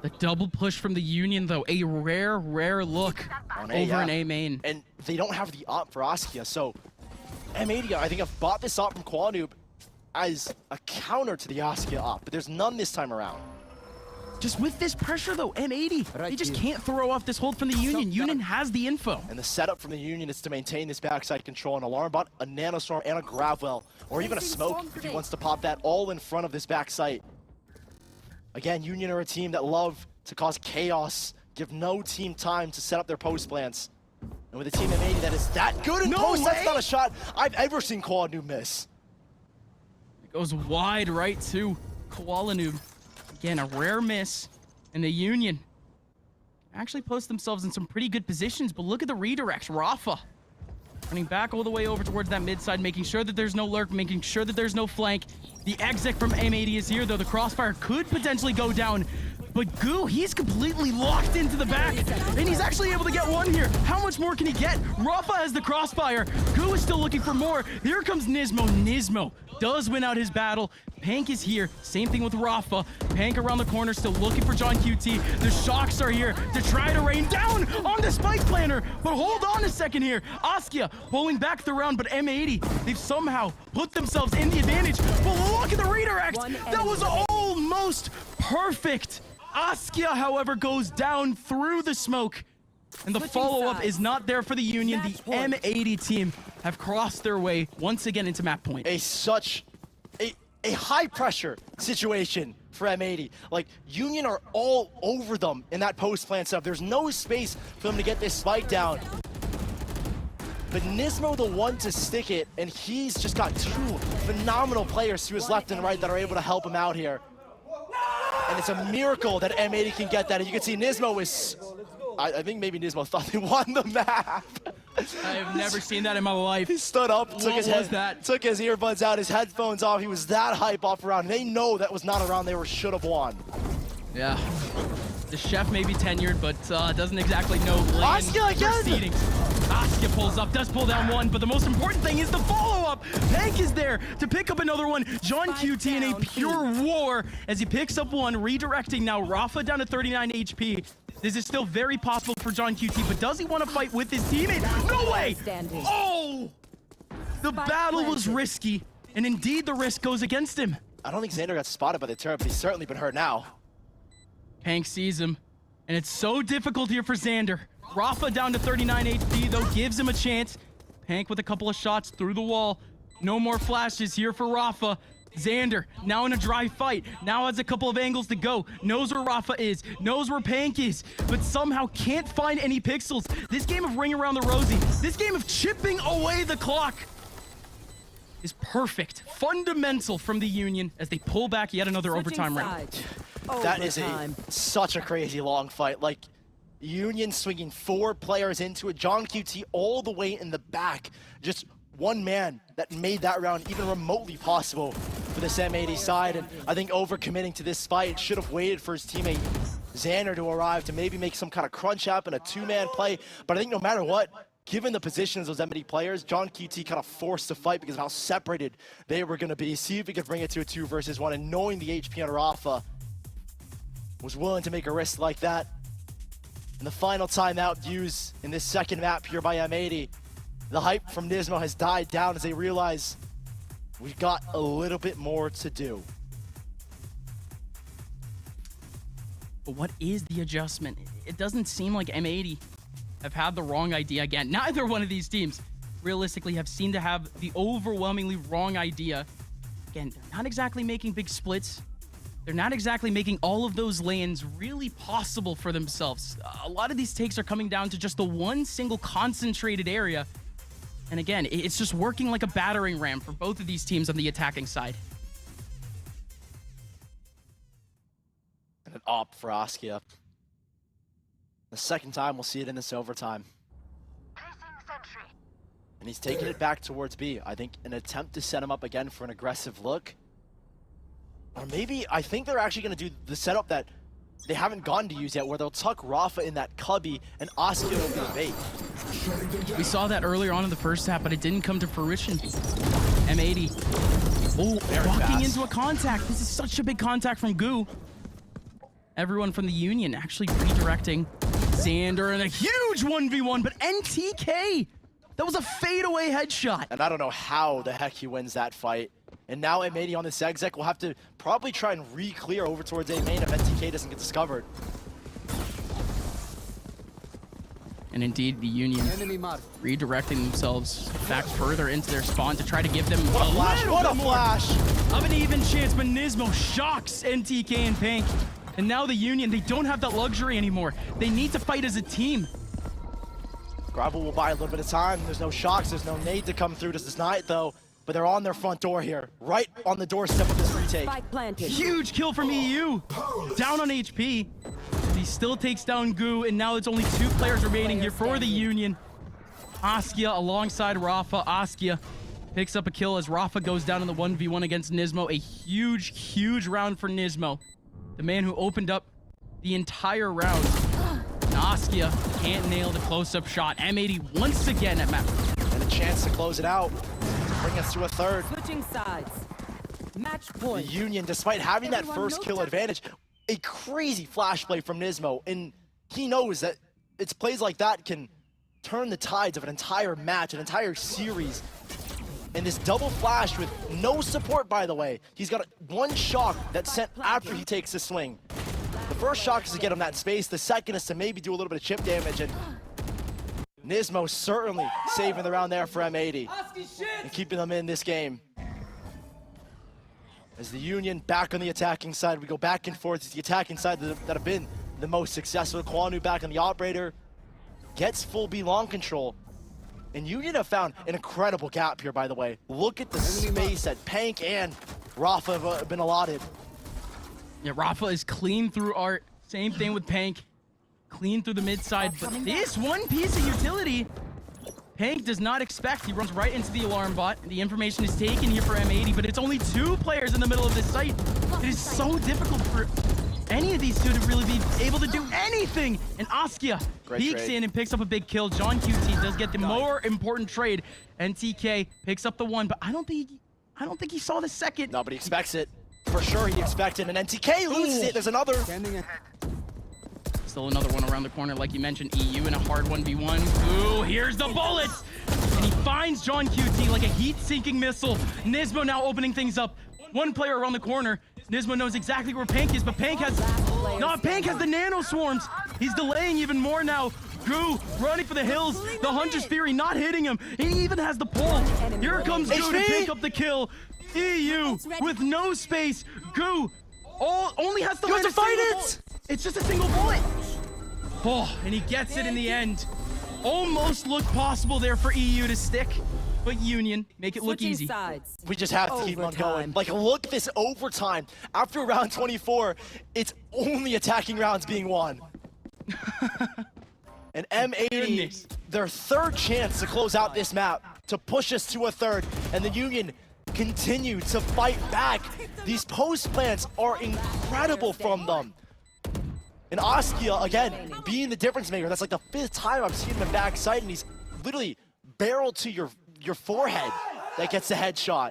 The double push from the Union, though, a rare look On over yeah. an A main. And they don't have the op for Askia, so M80, I think, have bought this op from Quanoob as a counter to the Askia op, but there's none this time around. Just with this pressure though, M80, they just can't throw off this hold from the Union. Union has the info. And the setup from the Union is to maintain this backside control, an alarm bot, a nanostorm, and a Gravwell, or even a smoke if he wants to pop that all in front of this backside. Again, Union are a team that love to cause chaos, give no team time to set up their post plants. And with a team M80 that is that good in post, that's not a shot I've ever seen Quanoob miss. It goes wide right to Quanoob. Again, a rare miss, and the Union actually post themselves in some pretty good positions, but look at the redirects. Rafa running back all the way over towards that mid side, making sure that there's no lurk, making sure that there's no flank. The exec from M80 is here, though. The crossfire could potentially go down, but Goo, he's completely locked into the back, and he's actually able to get one here. How much more can he get? Rafa has the crossfire. Goo is still looking for more. Here comes Nismo. Nismo does win out his battle. Pank is here. Same thing with Rafa. Pank around the corner, still looking for John QT. The shocks are here to try to rain down on the spike planner. But hold on a second here. Askia pulling back the round, but M80, they've somehow put themselves in the advantage. But look at the redirect. That was almost perfect. Askia, however, goes down through the smoke. And the follow-up is not there for the Union. The M80 team have crossed their way once again into map point. A high-pressure situation for M80. Like, Union are all over them in that post-plant stuff. There's no space for them to get this spike down. But Nismo the one to stick it, and he's just got two phenomenal players to his left and right that are able to help him out here. And it's a miracle that M80 can get that. And you can see Nismo is... I think maybe Nismo thought they won the map. I have never seen that in my life. He stood up, took his earbuds out, his headphones off. He was that hype off a round. They know that was not a round they should have won. Yeah. The chef may be tenured, but doesn't exactly know Askia again! Askia pulls up, does pull down one, but the most important thing is the follow-up. Pank is there to pick up another one. John QT in a pure war as he picks up one, redirecting now. Rafa down to 39 HP. This is still very possible for John QT, but does he want to fight with his teammate? No way! Oh! The battle was risky, and indeed the risk goes against him. I don't think Xander got spotted by the turret, but he's certainly been hurt now. Pank sees him, and it's so difficult here for Xander. Rafa down to 39 HP, though, gives him a chance. Pank with a couple of shots through the wall. No more flashes here for Rafa. Xander, now in a dry fight, now has a couple of angles to go, knows where Rafa is, knows where Pank is, but somehow can't find any pixels. This game of Ring Around the Rosie, this game of chipping away the clock is perfect, fundamental from the Union as they pull back yet another overtime round. That is such a crazy long fight. Like, Union swinging 4 players into it, John QT all the way in the back, just one man that made that round even remotely possible for this M80 side. And I think overcommitting to this fight, should have waited for his teammate Xander to arrive to maybe make some kind of crunch happen, a 2-man play. But I think no matter what, given the positions of those M80 players, John QT kind of forced to fight because of how separated they were going to be. See if he could bring it to a 2 versus 1, and knowing the HP on Rafa, was willing to make a risk like that. And the final timeout used in this second map here by M80. The hype from Nismo has died down as they realize we've got a little bit more to do. But what is the adjustment? It doesn't seem like M80 have had the wrong idea again. Neither one of these teams realistically have seemed to have the overwhelmingly wrong idea. Again, they're not exactly making big splits. They're not exactly making all of those lanes really possible for themselves. A lot of these takes are coming down to just the one single concentrated area. And again, it's just working like a battering ram for both of these teams on the attacking side. And an op for Askia. The second time we'll see it in this overtime. And he's taking it back towards B. I think an attempt to set him up again for an aggressive look. Or maybe, I think they're actually going to do the setup that they haven't gotten to use yet, where they'll tuck Rafa in that cubby and Askia will be the bait. We saw that earlier on in the first half, but it didn't come to fruition. M80. Oh, walking into a contact. This is such a big contact from Goo. Everyone from the Union actually redirecting. Xander and a huge 1v1, but NTK! That was a fadeaway headshot. And I don't know how the heck he wins that fight. And now M80 on this exec will have to probably try and re-clear over towards A main if NTK doesn't get discovered. And indeed, the Union redirecting themselves back further into their spawn to try to give them What a flash! What a flash! Of an even chance, but Nismo shocks NTK and Pink. And now the Union, they don't have that luxury anymore. They need to fight as a team. Gravel will buy a little bit of time. There's no shocks, there's no nade to come through to this night though. But they're on their front door here, right on the doorstep of this retake. Spike planted. Huge kill from EU. Down on HP. He still takes down Goo, and now it's only 2 players remaining here for the Union. Askia alongside Rafa. Askia picks up a kill as Rafa goes down in the 1v1 against Nismo. A huge, huge round for Nismo. The man who opened up the entire round. Askia can't nail the close-up shot. M80 once again at map. And a chance to close it out. Bring us to a third. Switching sides. Match The point. Union, despite having that Everyone first knows kill that. advantage, a crazy flash play from Nismo, and he knows that it's plays like that can turn the tides of an entire match, an entire series. And this double flash with no support, by the way. He's got one shock that's sent after he takes the swing. The first shock is to get him that space. The second is to maybe do a little bit of chip damage, and Nismo certainly saving the round there for M80 and keeping them in this game. As the Union back on the attacking side, we go back and forth. It's the attacking side that have been the most successful. Kwanu back on the operator, gets full B long control. And Union have found an incredible gap here, by the way. Look at the space that Pank and Rafa have been allotted. Yeah, Rafa is clean through art. Same thing with Pank. Clean through the mid side, but this one piece of utility, Pank does not expect. He runs right into the alarm bot. The information is taken here for M80, but it's only 2 players in the middle of this site. It is so difficult for any of these 2 to really be able to do anything. And Askia peeks in and picks up a big kill. John QT does get the more important trade. NTK picks up the 1, but I don't think he saw the second. No, but he expects it. For sure he expected, and NTK loses it. There's another. Still another one around the corner, like you mentioned. EU in a hard 1v1. Ooh, here's the bullets! And he finds John QT like a heat-sinking missile. Nismo now opening things up. 1 player around the corner. Nismo knows exactly where Pank is, but Pank has the nano swarms. He's delaying even more now. Goo running for the hills. The Hunter's Fury not hitting him. He even has the pull. Here comes Goo to pick up the kill. EU with no space. Goo only has to land a fight it. It's just a single bullet. Oh, and he gets it in the end. Almost looked possible there for EU to stick, but Union make it look easy. Sides. We just have to keep on going. Like, look at this overtime. After round 24, it's only attacking rounds being won. And M80, their 3rd chance to close out this map, to push us to a 3rd, and the Union continue to fight back. These post plants are incredible from them. And Askia, again, being the difference maker. That's like the 5th time I've seen him in backside, and he's literally barreled to your forehead that gets the headshot.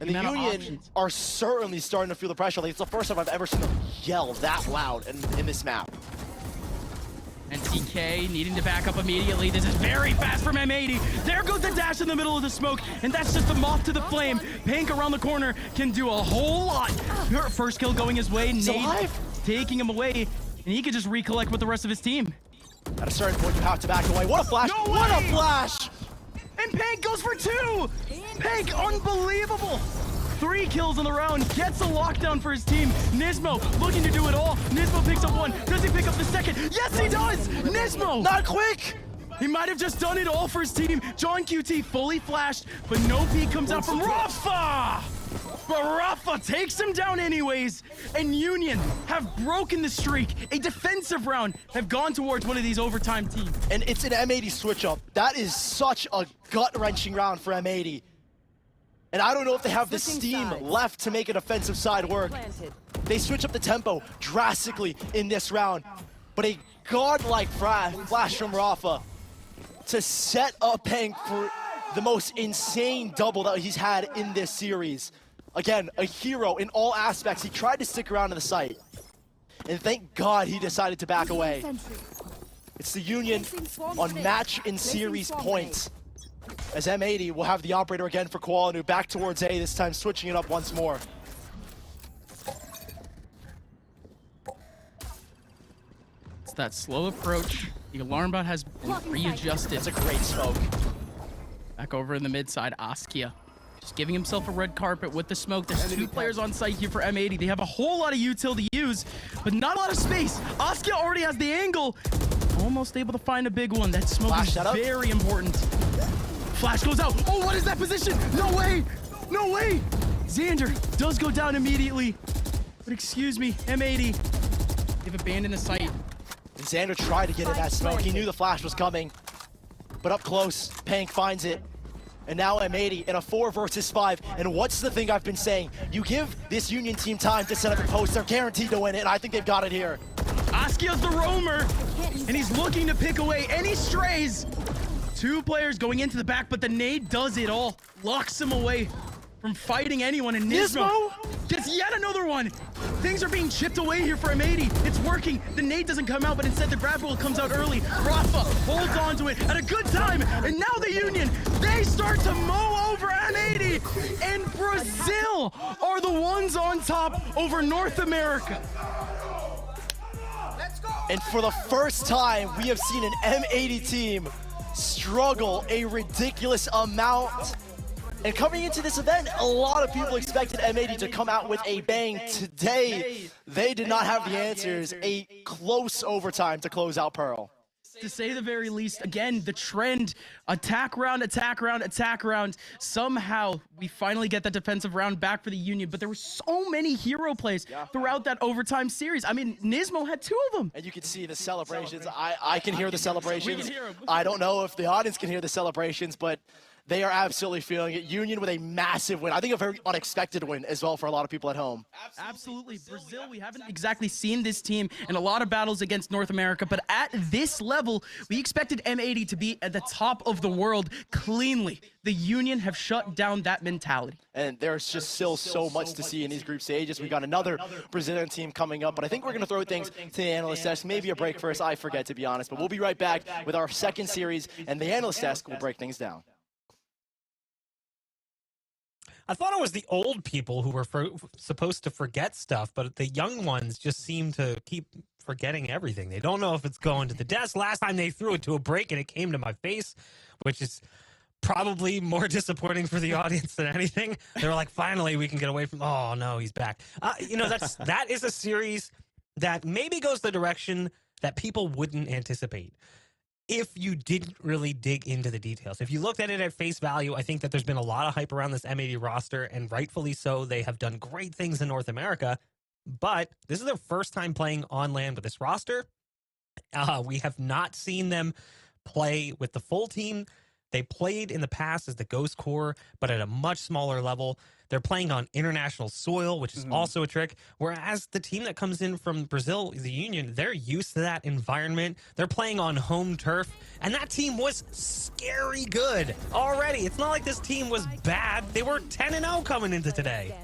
And the Union are certainly starting to feel the pressure. Like, it's the first time I've ever seen them yell that loud in this map. And TK needing to back up immediately. This is very fast from M80. There goes the dash in the middle of the smoke, and that's just a moth to the flame. Pank around the corner can do a whole lot. Her first kill going his way. Nade taking him away, and he could just recollect with the rest of his team. At a certain point, you have to back away. What a flash! No What a way! flash! And Pank goes for 2! Pank, unbelievable! 3 kills in the round, gets a lockdown for his team. Nismo looking to do it all. Nismo picks up 1. Does he pick up the 2nd? Yes, he does! Nismo! Not quick! He might have just done it all for his team. John QT fully flashed, but no peek comes out from Rafa! But Rafa takes him down anyways, and Union have broken the streak. A defensive round have gone towards one of these overtime teams. And it's an M80 switch-up. That is such a gut-wrenching round for M80. And I don't know if they have the steam left to make an offensive side work. They switch up the tempo drastically in this round. But a godlike flash from Rafa to set up Pank for the most insane double that he's had in this series. Again, a hero in all aspects. He tried to stick around in the site. And thank God he decided to back away. It's the Union on match in series points. As M80 will have the operator again for Koalanu back towards A, this time switching it up once more. It's that slow approach. The alarm bot has been readjusted. That's a great smoke. Back over in the mid side, Askia just giving himself a red carpet with the smoke. There's 2 players on site here for M80. They have a whole lot of util to use, but not a lot of space. Askia already has the angle. Almost able to find a big one. That smoke Flash is setup. very important. Flash goes out. Oh, what is that position? No way! No way! Xander does go down immediately. But excuse me, M80. They've abandoned the site. And Xander tried to get in that smoke. He knew the flash was coming. But up close, Pank finds it. And now M80 in a 4 versus 5. And what's the thing I've been saying? You give this Union team time to set up a post, they're guaranteed to win it, and I think they've got it here. Askia's the roamer, and he's looking to pick away any strays. 2 players going into the back, but the nade does it all. Locks him away from fighting anyone, and Nismo gets yet another one. Things are being chipped away here for M80. It's working. The nade doesn't come out, but instead the grab roll comes out early. Rafa holds on to it at a good time, and now the Union, they start to mow over M80, and Brazil are the ones on top over North America. And for the first time, we have seen an M80 team struggle a ridiculous amount. And coming into this event, a lot of people expected M80 to come out with a bang. Today, they did not have the answers. A close overtime to close out Pearl. To say the very least, again, the trend, attack round, attack round, attack round. Somehow, we finally get that defensive round back for the Union, but there were so many hero plays throughout that overtime series. I mean, Nismo had 2 of them. And you can see the celebrations. I can hear the celebrations. We can hear 'em. I don't know if the audience can hear the celebrations, but they are absolutely feeling it. Union with a massive win. I think a very unexpected win as well for a lot of people at home. Absolutely. Brazil, we haven't exactly seen this team in a lot of battles against North America, but at this level, we expected M80 to be at the top of the world cleanly. The Union have shut down that mentality. And there's just still so much to see in these group stages. We got another Brazilian team coming up, but I think we're going to throw things to the analyst desk. Maybe a break first. I forget, to be honest. But we'll be right back with our second series, and the analyst desk will break things down. I thought it was the old people who were supposed to forget stuff, but the young ones just seem to keep forgetting everything. They don't know if it's going to the desk. Last time they threw it to a break and it came to my face, which is probably more disappointing for the audience than anything. They were like, finally, we can get away from, oh, no, he's back. You know, that is a series that maybe goes the direction that people wouldn't anticipate if you didn't really dig into the details. If you looked at it at face value, I think that there's been a lot of hype around this M80 roster, and rightfully so. They have done great things in North America, but this is their first time playing on land with this roster. We have not seen them play with the full team. They played in the past as the Ghost Corps, but at a much smaller level. They're playing on international soil, which is also a trick. Whereas the team that comes in from Brazil, the Union, they're used to that environment. They're playing on home turf, and that team was scary good already. It's not like this team was bad. They were 10-0 coming into today.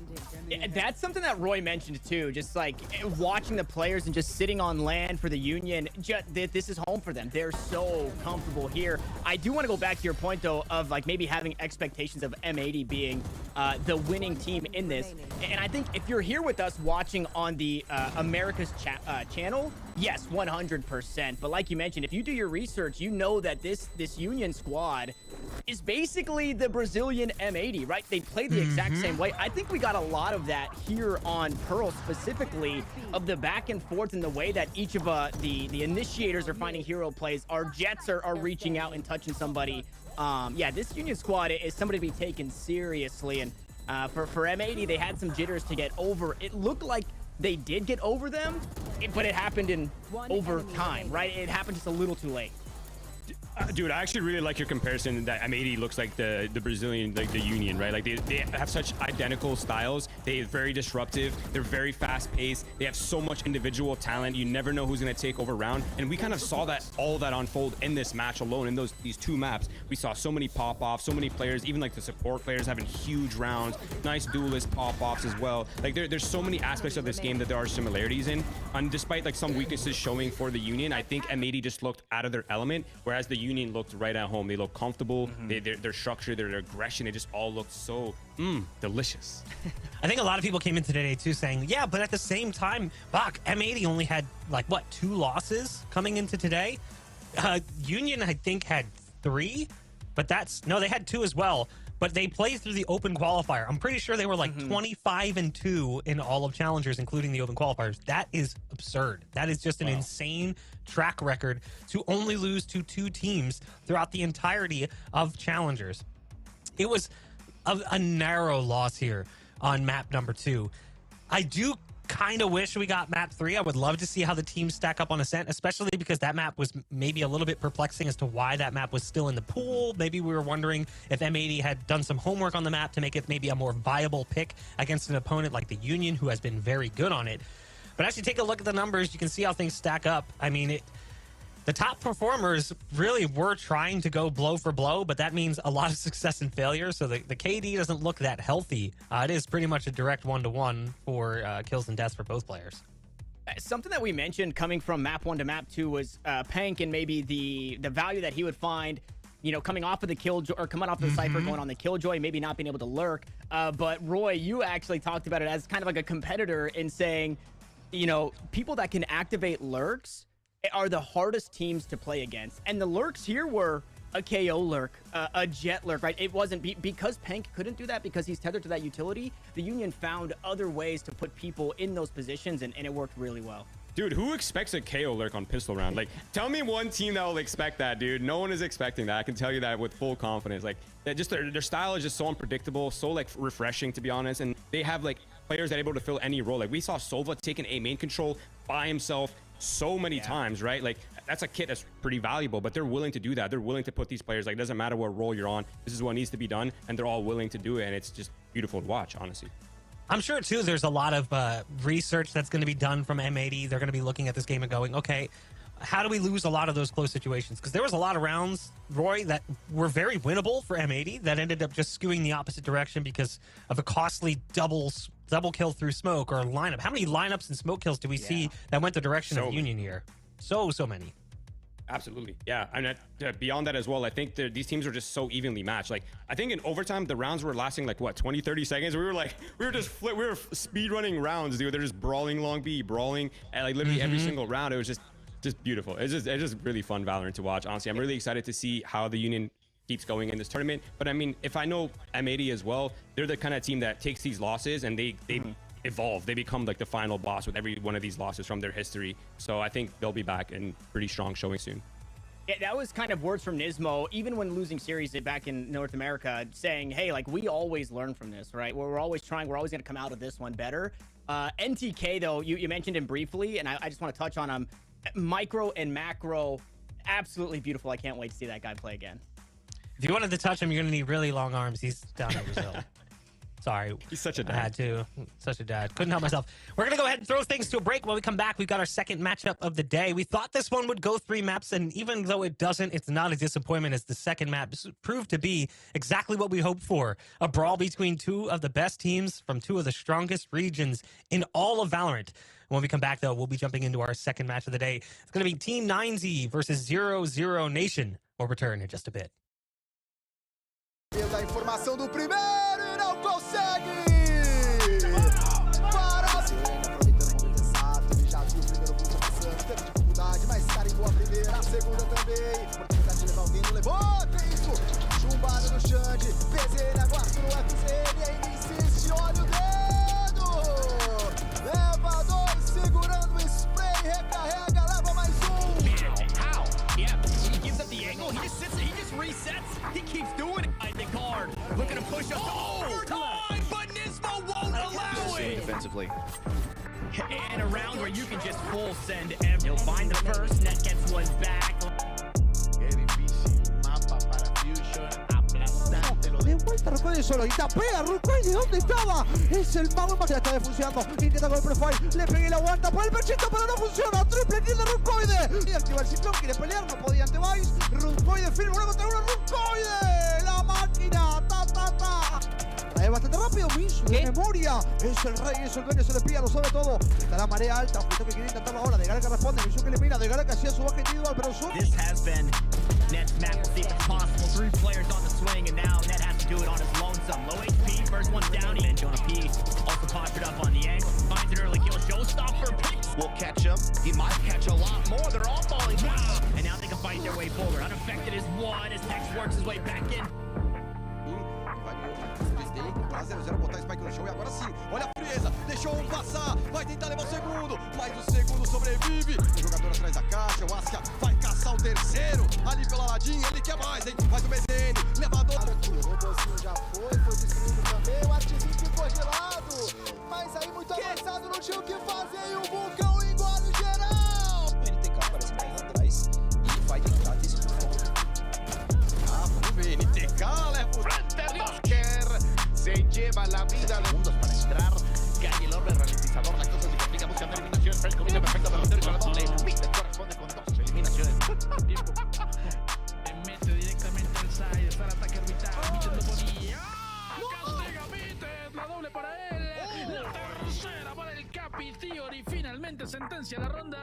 Yeah, that's something that Roy mentioned too. Just like watching the players and just sitting on land for the Union. This is home for them. They're so comfortable here. I do want to go back to your point though of like maybe having expectations of M80 being the winning team in this. And I think if you're here with us watching on the Americas channel, yes, 100%. But like you mentioned, if you do your research, you know that this Union squad is basically the Brazilian M80, right? They play the exact same way. I think we got a lot of that here on Pearl specifically, of the back and forth and the way that each of the initiators are finding hero plays. Our Jets are reaching out and touching somebody. Yeah, this Union squad is somebody to be taken seriously. And for M80, they had some jitters to get over. It looked like they did get over them, but it happened in overtime, right? It happened just a little too late. Dude, I actually really like your comparison that M80 looks like the Brazilian, like the Union, right? Like they have such identical styles. They're very disruptive. They're very fast paced. They have so much individual talent. You never know who's going to take over round. And we kind of saw all that unfold in this match alone. In these two maps, we saw so many pop offs, so many players, even like the support players having huge rounds, nice duelist pop offs as well. Like there's so many aspects of this game that there are similarities in. And despite like some weaknesses showing for the Union, I think M80 just looked out of their element, whereas the Union looked right at home. They look comfortable. Their structure, their aggression, it just all looked so delicious. I think a lot of people came into today too saying, yeah, but at the same time, Bach, M80 only had like what, 2 losses coming into today. Union, I think, had 3, but they had 2 as well. But they played through the open qualifier. I'm pretty sure they were like 25-2 in all of challengers, including the open qualifiers. That is absurd. That is just an insane track record to only lose to 2 teams throughout the entirety of challengers. It was a narrow loss here on map number 2. I do kind of wish we got map 3. I would love to see how the teams stack up on Ascent, especially because that map was maybe a little bit perplexing as to why that map was still in the pool. Maybe we were wondering if M80 had done some homework on the map to make it maybe a more viable pick against an opponent like the Union, who has been very good on it. But as you take a look at the numbers, you can see how things stack up. I mean, the top performers really were trying to go blow for blow, but that means a lot of success and failure. So the KD doesn't look that healthy. It is pretty much a direct 1-to-1 for kills and deaths for both players. Something that we mentioned coming from map 1 to map 2 was Pank and maybe the value that he would find, you know, coming off of the Killjoy or coming off the Cypher, going on the Killjoy, maybe not being able to lurk. But Roy, you actually talked about it as kind of like a competitor in saying, you know, people that can activate lurks are the hardest teams to play against. And the lurks here were a KO lurk, a jet lurk, right? It wasn't because Pank couldn't do that because he's tethered to that utility. The Union found other ways to put people in those positions, and it worked really well. Dude, who expects a KO lurk on pistol round? Like, tell me one team that will expect that, dude. No one is expecting that. I can tell you that with full confidence. Like, just their style is just so unpredictable, so like refreshing, to be honest. And they have like players that are able to fill any role. Like, we saw Sova taking A main control by himself so many times, right? Like, that's a kit that's pretty valuable, but they're willing to do that. They're willing to put these players, like, it doesn't matter what role you're on, this is what needs to be done, and they're all willing to do it, and it's just beautiful to watch, honestly. I'm sure too there's a lot of research that's going to be done from M80. They're going to be looking at this game and going, okay, how do we lose a lot of those close situations? Because there was a lot of rounds, Roy, that were very winnable for M80 that ended up just skewing the opposite direction because of a costly double kill through smoke or a lineup. How many lineups and smoke kills do we see that went the direction of Union here? So many. Absolutely. Yeah. And beyond that as well, I think these teams are just so evenly matched. Like, I think in overtime, the rounds were lasting like, what, 20, 30 seconds? We were speed running rounds, dude. They're just brawling long B, brawling at like literally every single round. It was just beautiful. It's just really fun Valorant to watch. Honestly, I'm really excited to see how the Union keeps going in this tournament. But I mean, if I know M80 as well, they're the kind of team that takes these losses and they evolve. They become like the final boss with every one of these losses from their history. So I think they'll be back and pretty strong showing soon. Yeah, that was kind of words from Nismo, even when losing series back in North America, saying, hey, like, we always learn from this, right? We're always trying, we're always going to come out of this one better. NTK, though, you mentioned him briefly, and I just want to touch on him. Micro and macro, absolutely beautiful. I can't wait to see that guy play again. If you wanted to touch him, you're going to need really long arms. He's down in Brazil. Sorry. He's such a I had to. Such a dad. Couldn't help myself. We're going to go ahead and throw things to a break. When we come back, we've got our second matchup of the day. We thought this one would go 3 maps, and even though it doesn't, it's not a disappointment as the second map proved to be exactly what we hoped for. A brawl between 2 of the best teams from 2 of the strongest regions in all of Valorant. When we come back, though, we'll be jumping into our second match of the day. It's going to be Team 9Z versus 00 Nation. We'll return in just a bit. Pela informação do primeiro e não consegue! Para a aproveitando o momento exato, ele já viu o primeiro vídeo passando, teve dificuldade, mas carimbou a primeira, a segunda também. Oportunidade de levar alguém, não levou, tem isso! Chumbado no Xande, PZN aguarda no FZN, ele insiste, olha o dedo! Leva 2, segurando o spray, recarrega, leva mais How? Yeah, he gives up the angle, he just sits there, he just resets, he keeps doing it. I think hard, looking to push us overtime, but Nismo won't allow it. Defensively. And a round where you can just full send every. He'll find the first, net gets one back. De vuelta Rucoide solo y tapea Rucoide, ¿dónde estaba? Es el mago más que está funcionando. Intenta con el profile, le pegué y la aguanta por el pechito, pero no funciona. Triple kill de Rucoide. Y activa el ciclón, quiere pelear, no podía ante Vice. Rucoide firme, 1 contra 1, Rucoide. La máquina, Trae bastante rápido, Misu, de memoria. Es el rey, es el dueño, se le pilla, lo sabe todo. Está la marea alta, ojito que quiere intentarlo ahora. De Gara que responde, Misu que le mira, de Gara que hacía su baja individual, pero su... This has been Net's map. We'll see if it's possible. 3 players on the swing, and now Net has to do it on his lonesome. Low HP, first one down. And Jonah P also postured up on the angle. Finds an early kill. Showstopper pick. Will catch him. He might catch a lot more. They're all falling down. And now they can fight their way forward. Unaffected is one as Tex works his way back in. Para 0-0, botar Spike no chão e agora sim, olha a frieza, deixou um passar, vai tentar levar o segundo, mas o segundo sobrevive, o jogador atrás da caixa, o Askia vai caçar o terceiro, ali pela ladinha, ele quer mais, hein, faz o BZN, levador. O robozinho já foi destruído também, o artezinho ficou gelado, mas aí muito avançado, não tinha o que fazer e o vulcão engole geral. O NTK parece mais atrás e vai tentar decidir. Vamos ver, NTK leva o se lleva la vida de segundos para entrar. Calle el orbe ralentizador. La cosa se complica buscando eliminaciones. Fresh comienza perfecto para hacer con la doble. Mister corresponde con 2 eliminaciones. Mete directamente al side. Está el ataque orbital. Mister no podía. Castiga Mitter. La doble para él. La tercera para el Capi Theory. Finalmente sentencia la ronda.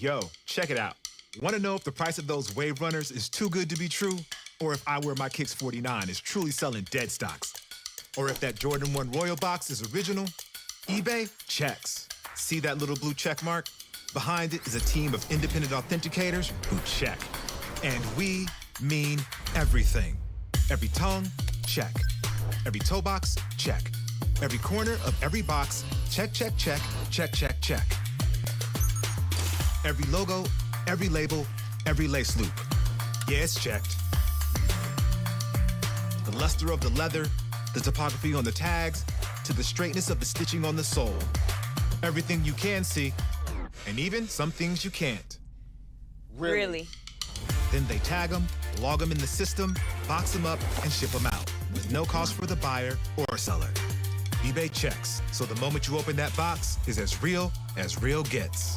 Yo, check it out. Want to know if the price of those Wave Runners is too good to be true? Or if I Wear My Kicks 49 is truly selling dead stocks? Or if that Jordan 1 Royal box is original? eBay checks. See that little blue check mark? Behind it is a team of independent authenticators who check. And we mean everything. Every tongue, check. Every toe box, check. Every corner of every box, check, check, check, check, check, check. Every logo, every label, every lace loop. Yeah, it's checked. The luster of the leather, the topography on the tags, to the straightness of the stitching on the sole. Everything you can see, and even some things you can't. Really? Then they tag them, log them in the system, box them up, and ship them out, with no cost for the buyer or seller. eBay checks, so the moment you open that box is as real gets.